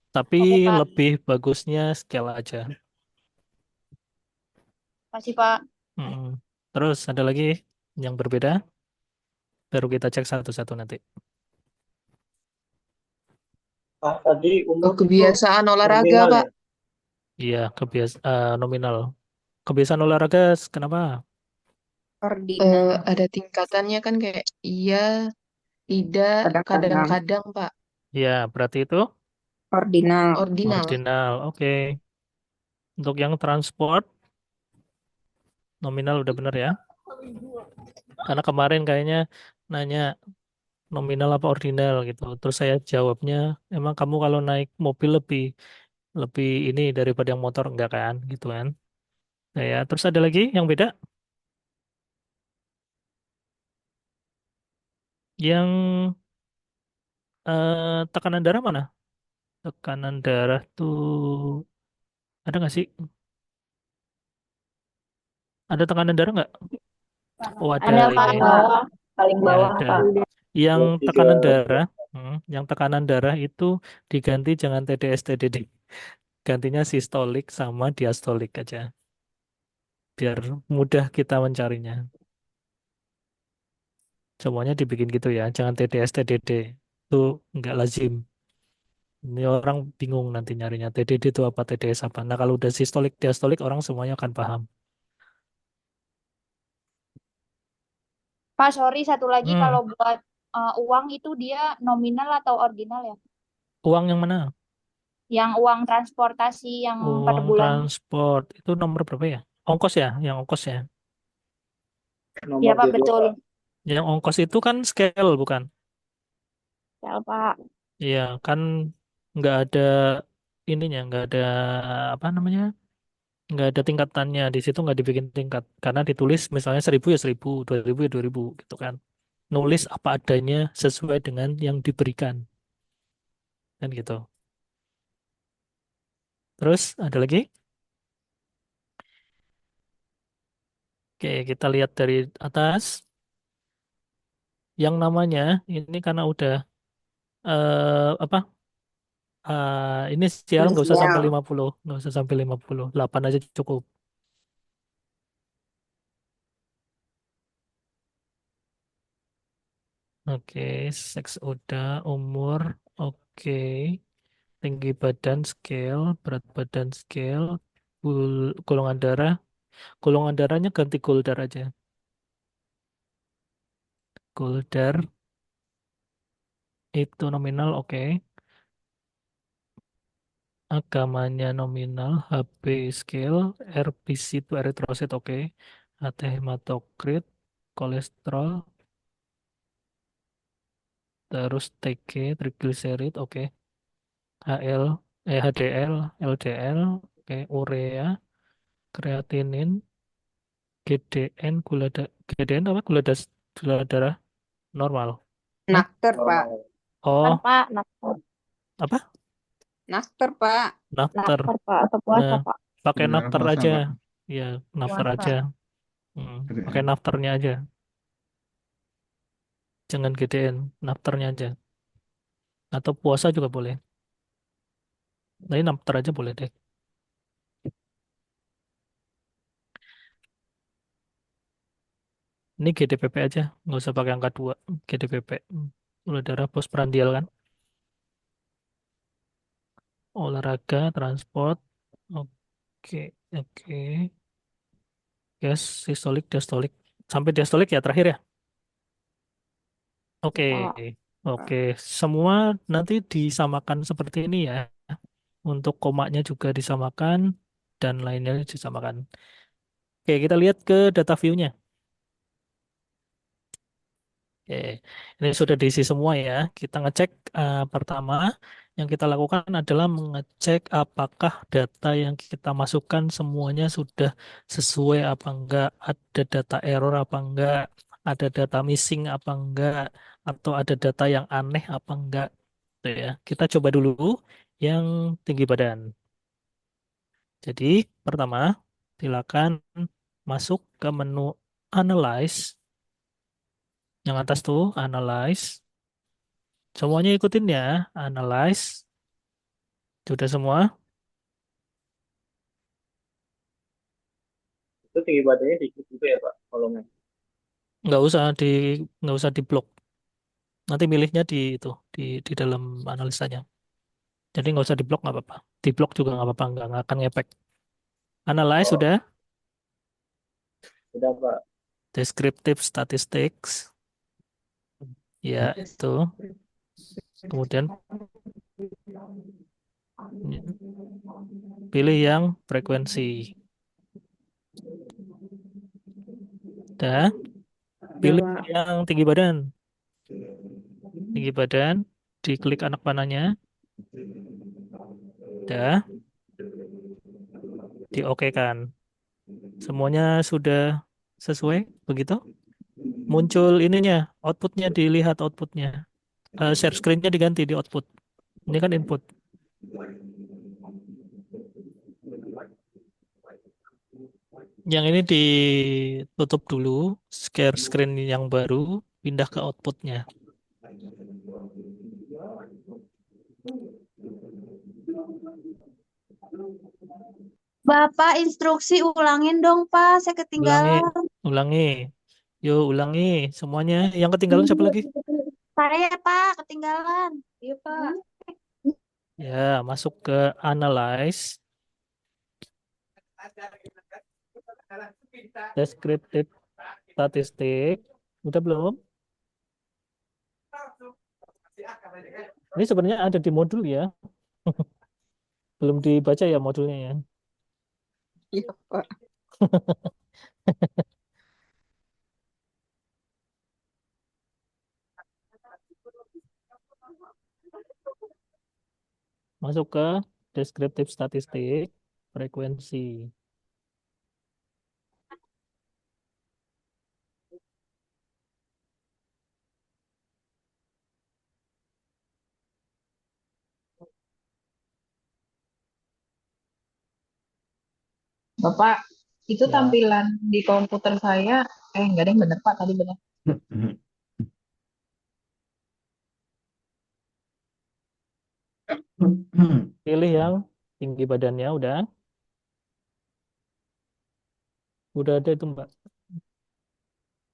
Tapi Oke, Pak. lebih bagusnya scale aja. Kasih, Pak. Mm-mm. Terus ada lagi yang berbeda? Baru kita cek satu-satu nanti. Ah, tadi umur itu Kebiasaan olahraga, nominal Pak. ya? Iya, nominal. Kebiasaan olahraga, kenapa? Ordinal. Ada tingkatannya kan kayak iya, tidak, Kadang-kadang. kadang-kadang, Pak. Ya, berarti itu Ordinal. Ordinal. ordinal. Oke. Untuk yang transport, nominal udah bener ya. Karena kemarin kayaknya nanya nominal apa ordinal gitu. Terus saya jawabnya, emang kamu kalau naik mobil lebih lebih ini daripada yang motor enggak kan, gitu kan? Nah, ya, terus ada lagi yang beda, yang tekanan darah mana? Tekanan darah tuh ada nggak sih? Ada tekanan darah nggak? Oh, ada Ada ini. paling bawah. Paling Ya bawah, ada. Pak. Yang tekanan 23. darah, yang tekanan darah itu diganti jangan TDS TDD, gantinya sistolik sama diastolik aja, biar mudah kita mencarinya. Semuanya dibikin gitu ya, jangan TDS TDD. Itu nggak lazim. Ini orang bingung nanti nyarinya TDD itu apa, TDS apa. Nah kalau udah sistolik diastolik orang semuanya akan paham. Pak, sorry, satu lagi Hmm, kalau buat uang itu dia nominal atau ordinal ya? uang yang mana? Yang uang transportasi yang per Uang bulan. transport itu nomor berapa ya? Ongkos ya, yang ongkos ya. Ya, Nomor Pak, jadwal, betul. Pak. Yang ongkos itu kan scale bukan? Ya, Pak. Iya, kan nggak ada ininya, nggak ada apa namanya, nggak ada tingkatannya di situ, nggak dibikin tingkat karena ditulis misalnya 1.000 ya 1.000, 2.000 ya 2.000 gitu kan. Nulis apa adanya sesuai dengan yang diberikan kan gitu. Terus ada lagi? Oke, kita lihat dari atas. Yang namanya ini karena udah apa? Inisial nggak usah sampai Inisial. 50, nggak usah sampai 50, 8 aja cukup. Oke, seks udah, umur, oke, tinggi badan scale, berat badan scale, golongan darahnya ganti Goldar aja. Goldar itu nominal, oke. Agamanya nominal, HB scale, RBC itu eritrosit, oke. HT hematokrit, kolesterol, terus TG, trigliserid, oke. HL, HDL, LDL, oke. Urea, kreatinin, GDN, GDN apa? Gula darah normal. Hah? Nakter, Pak. Kan Oh, Pak, naftar, apa? Nakter, Pak. Nafter. naftar Pak, atau Nah, puasa Pak. pakai Gula darah nafter puasa, aja. Pak. Ya, nafter Puasa. aja. Pakai GDN. nafternya aja. Jangan gedein, nafternya aja. Atau puasa juga boleh. Tapi nafter aja boleh deh. Ini GDPP aja, nggak usah pakai angka 2. GDPP. Gula darah postprandial kan. Olahraga, transport. Oke, oke. Gas, sistolik, diastolik. Sampai diastolik ya terakhir ya. Oke, Pak. oke. Semua nanti disamakan seperti ini ya. Untuk komaknya juga disamakan dan lainnya disamakan. Oke, kita lihat ke data view-nya. Oke, ini sudah diisi semua ya. Kita ngecek pertama yang kita lakukan adalah mengecek apakah data yang kita masukkan semuanya sudah sesuai apa enggak, ada data error apa enggak, ada data missing apa enggak, atau ada data yang aneh apa enggak. Gitu ya. Kita coba dulu yang tinggi badan. Jadi pertama, silakan masuk ke menu Analyze. Yang atas tuh Analyze. Semuanya ikutin ya, analyze. Sudah semua? Itu tinggi badannya dikit juga ya Pak, kolomnya. Nggak usah di nggak usah di blok. Nanti milihnya di itu di dalam analisanya. Jadi nggak usah di blok nggak apa-apa. Di blok juga nggak apa-apa, nggak akan ngepek. Analyze Oh, sudah. udah Pak. Descriptive statistics. Ya itu. Kemudian pilih yang frekuensi. Dah. Udah, Pilih Pak. yang tinggi badan. Tinggi badan. Diklik anak panahnya. Dah. Diokekan. Semuanya sudah sesuai begitu? Muncul ininya, outputnya dilihat outputnya. Share screen-nya diganti di output. Ini kan input. Yang ini ditutup dulu, share screen yang baru, pindah ke outputnya. Bapak instruksi ulangin dong Pak, saya Ulangi, ketinggalan. ulangi. Yuk, ulangi semuanya. Yang ketinggalan siapa lagi? Saya Pak, ketinggalan. Iya Pak. Ya, masuk ke Analyze, Descriptive Statistik. Udah belum? Ini sebenarnya ada di modul ya. Belum dibaca ya modulnya ya. Iya, Pak. Masuk ke Descriptive Statistik, frekuensi. Bapak, Itu Ya. tampilan di komputer saya, enggak ada yang bener Pak, tadi bener. Pilih yang tinggi badannya udah ada itu Mbak.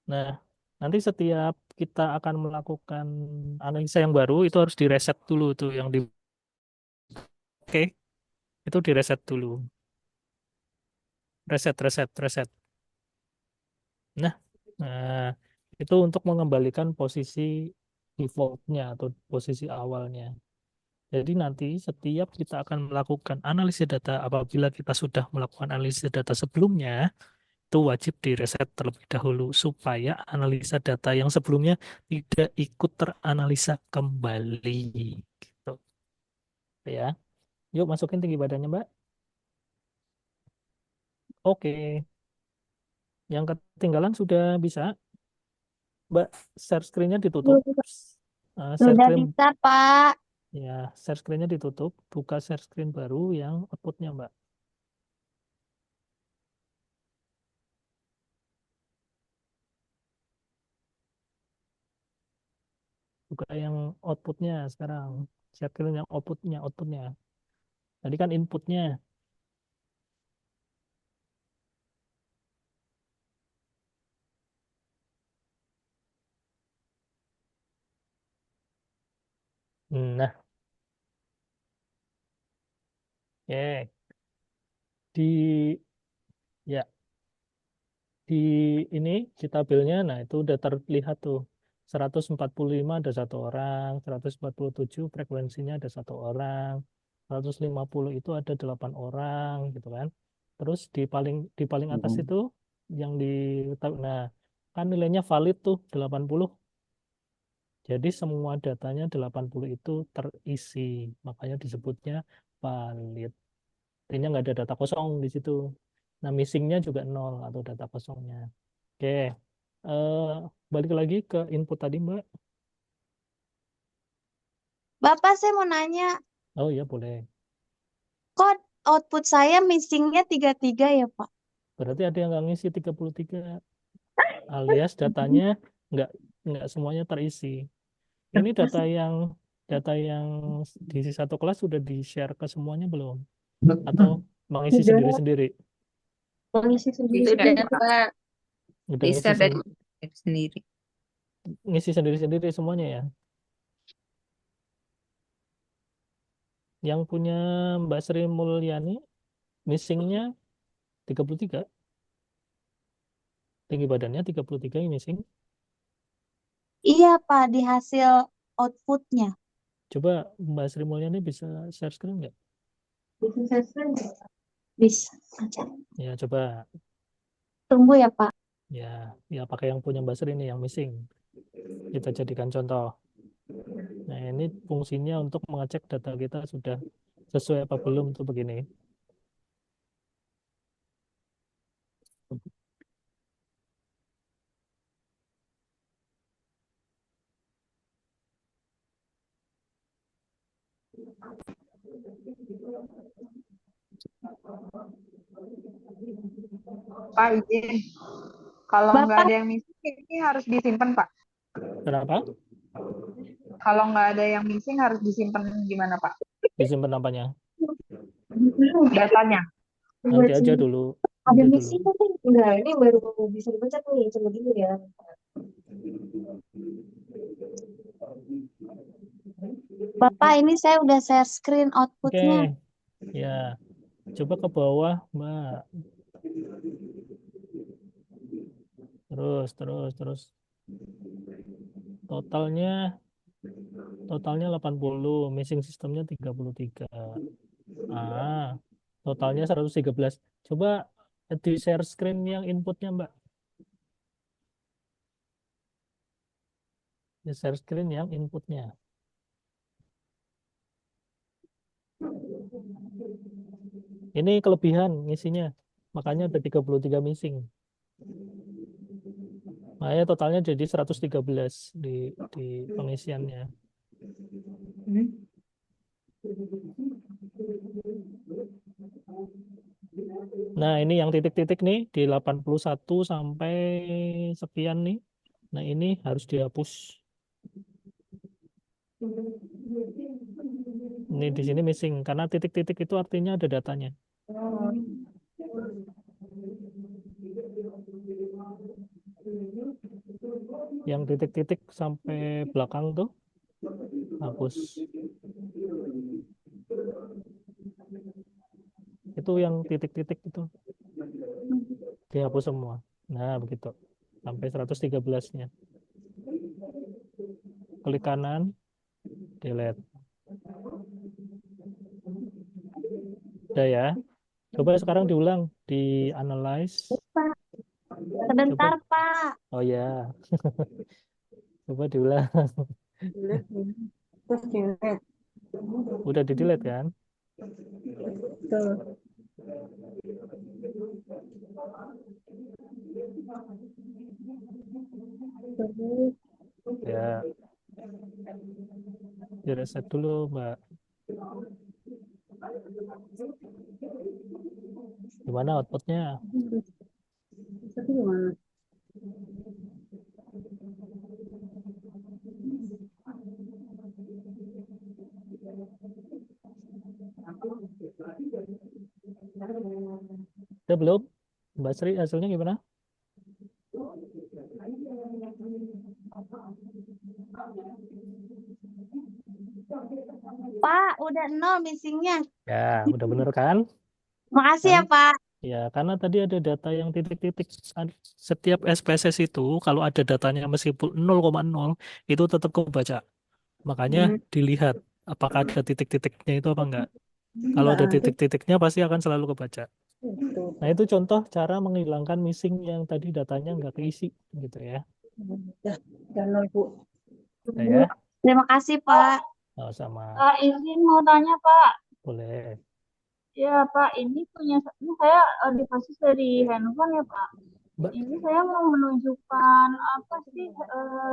Nah, nanti setiap kita akan melakukan analisa yang baru itu harus direset dulu tuh yang di oke, itu direset dulu. Reset, reset, reset. Nah, nah, itu untuk mengembalikan posisi defaultnya atau posisi awalnya. Jadi nanti setiap kita akan melakukan analisis data, apabila kita sudah melakukan analisis data sebelumnya, itu wajib direset terlebih dahulu supaya analisa data yang sebelumnya tidak ikut teranalisa kembali. Gitu ya. Yuk masukin tinggi badannya, Mbak. Oke. Yang ketinggalan sudah bisa. Mbak, share screen-nya ditutup. Share Sudah screen bisa, Pak. ya, share screen-nya ditutup. Buka share screen baru yang output-nya, Mbak. Buka yang output-nya sekarang. Share screen yang outputnya. Tadi kan inputnya. Nah, oke. Di ya di ini di tabelnya, nah itu udah terlihat tuh 145 ada satu orang, 147 frekuensinya ada satu orang, 150 itu ada 8 orang gitu kan. Terus di paling atas itu yang di nah kan nilainya valid tuh 80. Jadi semua datanya 80 itu terisi, makanya disebutnya valid. Artinya nggak ada data kosong di situ. Nah, missingnya juga nol atau data kosongnya. Oke, eh, balik lagi ke input tadi, Mbak. Bapak, saya mau nanya, Oh iya, boleh. kok output saya missingnya 33 ya, Pak? Berarti ada yang nggak ngisi 33, alias datanya nggak nggak semuanya terisi. Ini data yang di satu kelas sudah di-share ke semuanya belum? Atau mengisi Sudah sendiri-sendiri? mengisi sendiri. Sudah, Pak. Pak. Udah Bisa dari sendiri. ngisi sendiri-sendiri semuanya ya? Yang punya Mbak Sri Mulyani, missingnya 33, tinggi badannya 33 yang missing. Iya, Pak, di hasil outputnya. Coba Mbak Sri Mulyani bisa share screen nggak? Bisa saya send. Bisa aja. Ya coba, Tunggu ya, Pak. ya pakai yang punya Mbak Sri ini yang missing. Kita jadikan contoh. Nah ini fungsinya untuk mengecek data kita sudah sesuai apa belum tuh begini. Pak izin. Kalau nggak Bapak, ada yang missing, ini harus disimpan Pak. Kenapa? Kalau nggak ada yang missing harus disimpan gimana Pak? Disimpan apanya? Datanya. Nanti aja dulu. Ada Nanti dulu. missing tapi enggak, ini baru bisa dipencet nih, coba dulu ya. Bapak, ini saya udah share screen Oke, outputnya. ya. Coba ke bawah, Mbak. Terus. Totalnya 80, missing sistemnya 33. Totalnya 113. Coba di share screen yang inputnya, Mbak. Di share screen yang inputnya. Ini kelebihan ngisinya. Makanya ada 33 missing. Makanya totalnya jadi 113 di pengisiannya. Nah, ini yang titik-titik nih di 81 sampai sekian nih. Nah, ini harus dihapus. Ini di sini missing karena titik-titik itu artinya ada datanya. Yang titik-titik sampai belakang tuh hapus. Itu yang titik-titik itu dihapus semua. Nah, begitu. Sampai 113-nya. Klik kanan, delete. Udah ya. Coba sekarang diulang, di analyze. Sebentar, Coba. Pak. Oh ya. Coba diulang. Terus delete. Udah di delete kan? Tuh. Ya. Di reset dulu, Mbak. Gimana outputnya? Tapi gimana? Udah belum? Mbak Sri, hasilnya gimana? Pak, udah 0 missingnya. Ya, udah bener kan? Makasih ya, Kan? Pak. Ya, karena tadi ada data yang titik-titik. Setiap SPSS itu, kalau ada datanya meskipun 0,0, itu tetap kebaca. Makanya dilihat apakah ada titik-titiknya itu apa enggak. Kalau ada titik-titiknya pasti akan selalu kebaca. Nah, itu contoh cara menghilangkan missing yang tadi datanya enggak keisi gitu ya. Jangan Bu. Nah, ya. Terima kasih, Pak. Oh, sama. Izin mau tanya, Pak. Boleh. Ya, Pak, ini saya device dari handphone ya, Pak. Mbak, Ini saya mau menunjukkan apa sih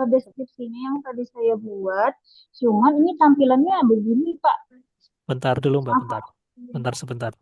deskripsinya yang tadi saya buat. Cuman ini tampilannya begini, Pak. bentar dulu, Mbak, Apa? bentar. Bentar sebentar.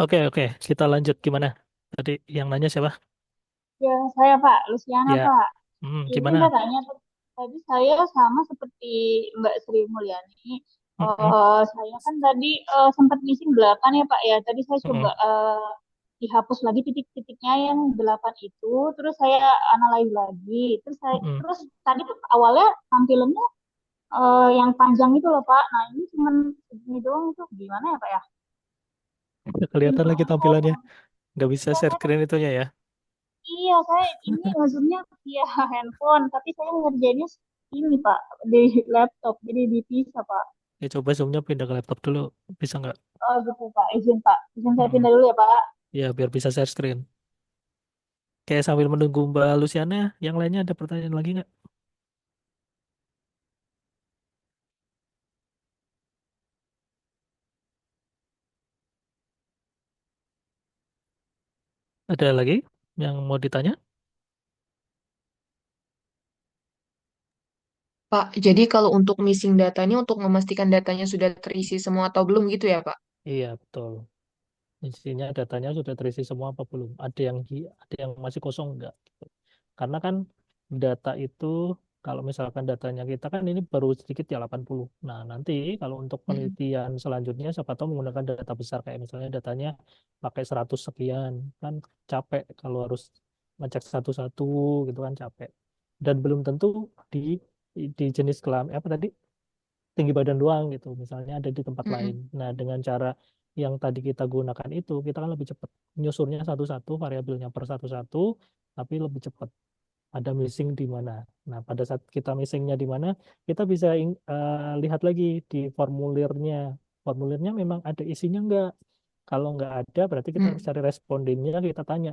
Oke, oke. Kita lanjut. Gimana? Tadi yang nanya siapa? Ya, saya Pak, Luciana Ya. Pak. Ini Gimana? datanya tadi saya sama seperti Mbak Sri Mulyani. Mm-mm. Saya kan tadi sempat missing 8 ya Pak ya. Tadi saya coba Mm-mm. dihapus lagi titik-titiknya yang 8 itu. Terus saya analyze lagi. Mm-mm. Terus tadi tuh awalnya tampilannya yang panjang itu loh Pak. Nah ini cuman segini doang itu gimana ya Pak ya? Nggak kelihatan lagi tampilannya. Nggak bisa Iya, share screen itunya ya. iya, saya ini maksudnya via handphone, tapi saya ngerjainnya ini Pak di laptop, jadi dipisah Pak. Ya, coba zoomnya pindah ke laptop dulu. Bisa nggak? Oh gitu Pak, izin Pak, izin saya Mm-mm. pindah dulu ya Pak. Ya, biar bisa share screen. Kayak sambil menunggu Mbak Luciana, yang lainnya ada pertanyaan lagi nggak? Ada lagi yang mau ditanya? Pak, jadi kalau untuk missing datanya, untuk memastikan datanya sudah terisi semua atau belum gitu ya, Pak? Iya, betul. Isinya datanya sudah terisi semua apa belum? Ada yang masih kosong enggak? Gitu. Karena kan data itu kalau misalkan datanya kita kan ini baru sedikit ya 80. Nah, nanti kalau untuk penelitian selanjutnya siapa tahu menggunakan data besar kayak misalnya datanya pakai 100 sekian kan capek kalau harus ngecek satu-satu gitu kan capek. Dan belum tentu di di jenis kelamin apa tadi tinggi badan doang gitu. Misalnya ada di tempat lain. Nah, dengan cara yang tadi kita gunakan itu, kita kan lebih cepat nyusurnya satu-satu, variabelnya per satu-satu, tapi lebih cepat. Ada missing di mana. Nah, pada saat kita missingnya di mana, kita bisa lihat lagi di formulirnya. Formulirnya memang ada isinya enggak? Kalau nggak ada, berarti kita harus cari respondennya, kita tanya,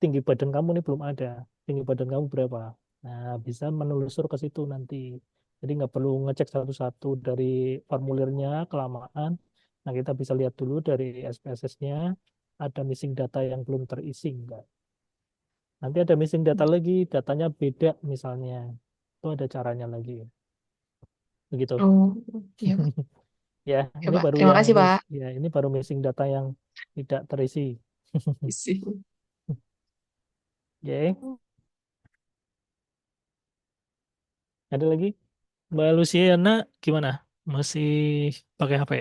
tinggi badan kamu nih belum ada. Tinggi badan kamu berapa? Nah, bisa menelusur ke situ nanti. Jadi nggak perlu ngecek satu-satu dari formulirnya, kelamaan. Nah, kita bisa lihat dulu dari SPSS-nya, ada missing data yang belum terisi enggak. Nanti ada missing data lagi, datanya beda misalnya. Itu ada caranya lagi. Begitu. Oh, iya, Pak. Ya, Ya, ini Pak. baru Terima yang kasih, Pak. ya ini baru missing data yang tidak terisi. Isi. Oke, ada lagi? Mbak Luciana gimana? Masih pakai HP?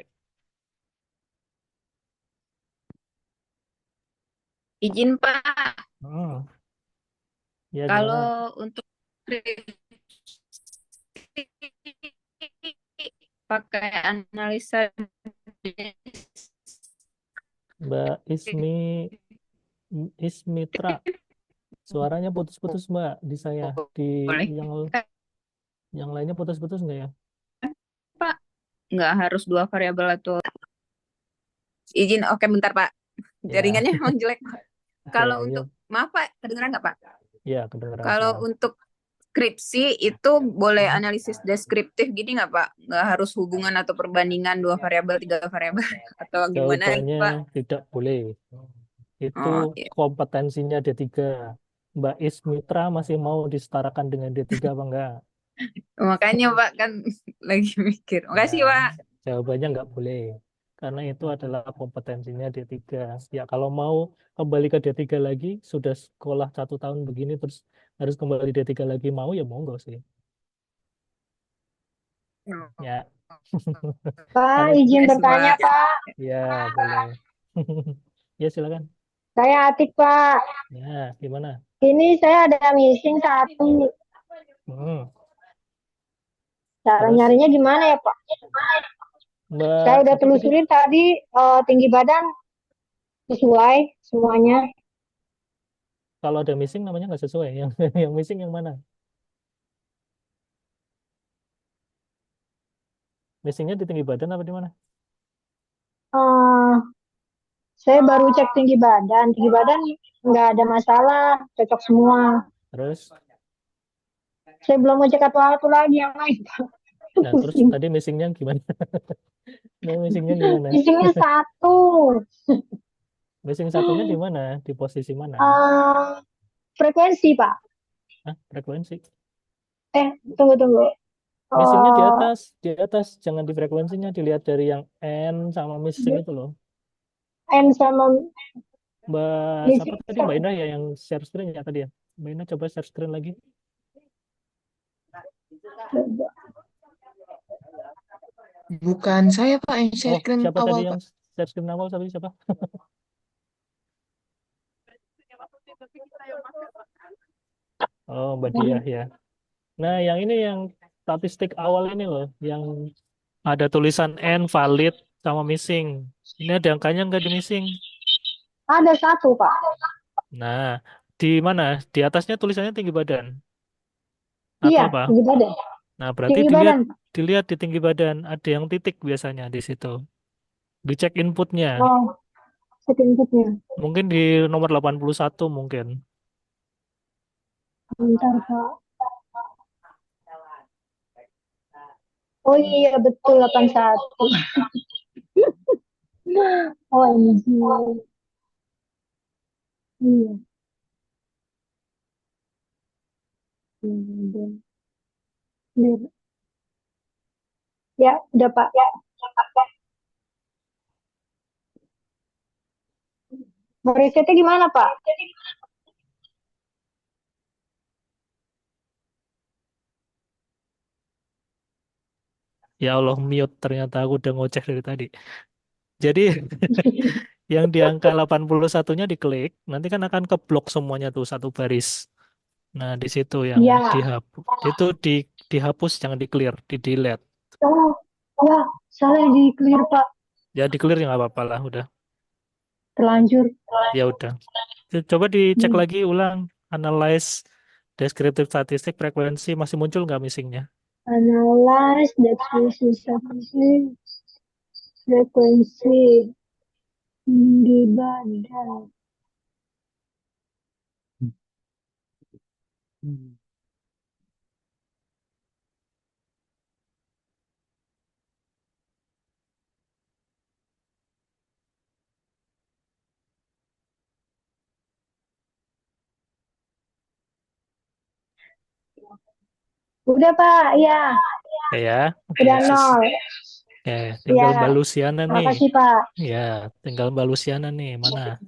Izin Pak, Oh, ya gimana? kalau untuk skripsi pakai analisa Mbak Ismitra, suaranya putus-putus Mbak di saya. Di boleh yang kan, yang lainnya putus-putus nggak ya? Pak? Nggak harus dua variabel atau izin. Oke, bentar Pak. Ya, Jaringannya memang jelek Pak. oke, Kalau ya, untuk maaf Pak, kedengeran nggak Pak? ya kedengeran Kalau sekarang. untuk skripsi itu boleh analisis deskriptif gini nggak Pak? Nggak harus hubungan atau perbandingan dua variabel, tiga variabel atau gimana Jawabannya Pak? tidak boleh. Itu Oh, iya. kompetensinya D3. Mbak Ismitra masih mau disetarakan dengan D3 apa enggak? Makanya Pak kan lagi mikir. Ya, Makasih Pak. jawabannya nggak boleh. Karena itu adalah kompetensinya D3. Ya, kalau mau kembali ke D3 lagi, sudah sekolah 1 tahun begini, terus harus kembali D3 lagi, mau ya monggo sih. Ya, Pak, karena izin Makasih bertanya, Pak. Pak. ya boleh. Ya, silakan. Saya Atik, Pak. Ya, gimana? Ini saya ada missing satu. Hmm, Cara terus nyarinya gimana ya, Pak? Saya Mbak udah siapa tadi? telusurin tadi tinggi badan sesuai semuanya. Kalau ada missing namanya nggak sesuai. Yang yang missing yang mana? Missingnya di tinggi badan apa di mana? Eh, saya baru cek tinggi badan. Tinggi badan nggak ada masalah, cocok semua. Terus, Saya belum ngecek satu lagi yang lain, Pak. nah terus Pusing. tadi missingnya gimana? Nah, missingnya gimana? Missingnya satu. Missing satunya di mana? Di posisi mana? Eh, frekuensi, Pak. Hah, frekuensi. Tunggu. Missingnya Eh, di atas, jangan di frekuensinya, dilihat dari yang N sama missing itu loh. N sama Mbak, siapa missing. tadi Mbak Indah ya yang share screen ya tadi ya? Mbak Indah coba share screen lagi. Bukan saya, Pak, yang Oh, share screen siapa tadi awal, yang Pak. share screen awal? Siapa? Oh, Mbak Diah ya. Nah, yang ini yang statistik awal ini loh, yang ada tulisan N valid sama missing. Ini ada angkanya nggak di missing? Ada satu, Pak. Nah, di mana? Di atasnya tulisannya tinggi badan atau Iya, apa? tinggi badan. Nah, berarti Tinggi dilihat badan. dilihat di tinggi badan ada yang titik biasanya di situ. Dicek inputnya. Oh, inputnya. Mungkin di nomor 81 mungkin. Bentar, Pak. Oh iya, betul 81. Oh, ini. Iya. Iya. Iya. Ya, udah Pak. Ya. Meresetnya gimana, Pak? Ya Allah, mute. Ternyata aku udah ngoceh dari tadi. Jadi yang di angka 81-nya diklik, nanti kan akan keblok semuanya tuh satu baris. Nah, di situ yang Iya. dihapus. Itu dihapus, jangan di-clear, di-delete. Oh, wah, salah di clear, Pak. Ya di-clear ya nggak apa-apa lah, udah. Terlanjur. Ya udah. Coba dicek Hmm. lagi ulang, analyze deskriptif statistik frekuensi masih muncul nggak missingnya? Analyze deskripsi statistik frekuensi di badan. Hmm. Udah, Pak. Ya, Oke ya, oke. udah nol. Oke, tinggal Ya, Mbak Luciana nih. makasih, Pak. Ya, tinggal Mbak Luciana nih. Mana?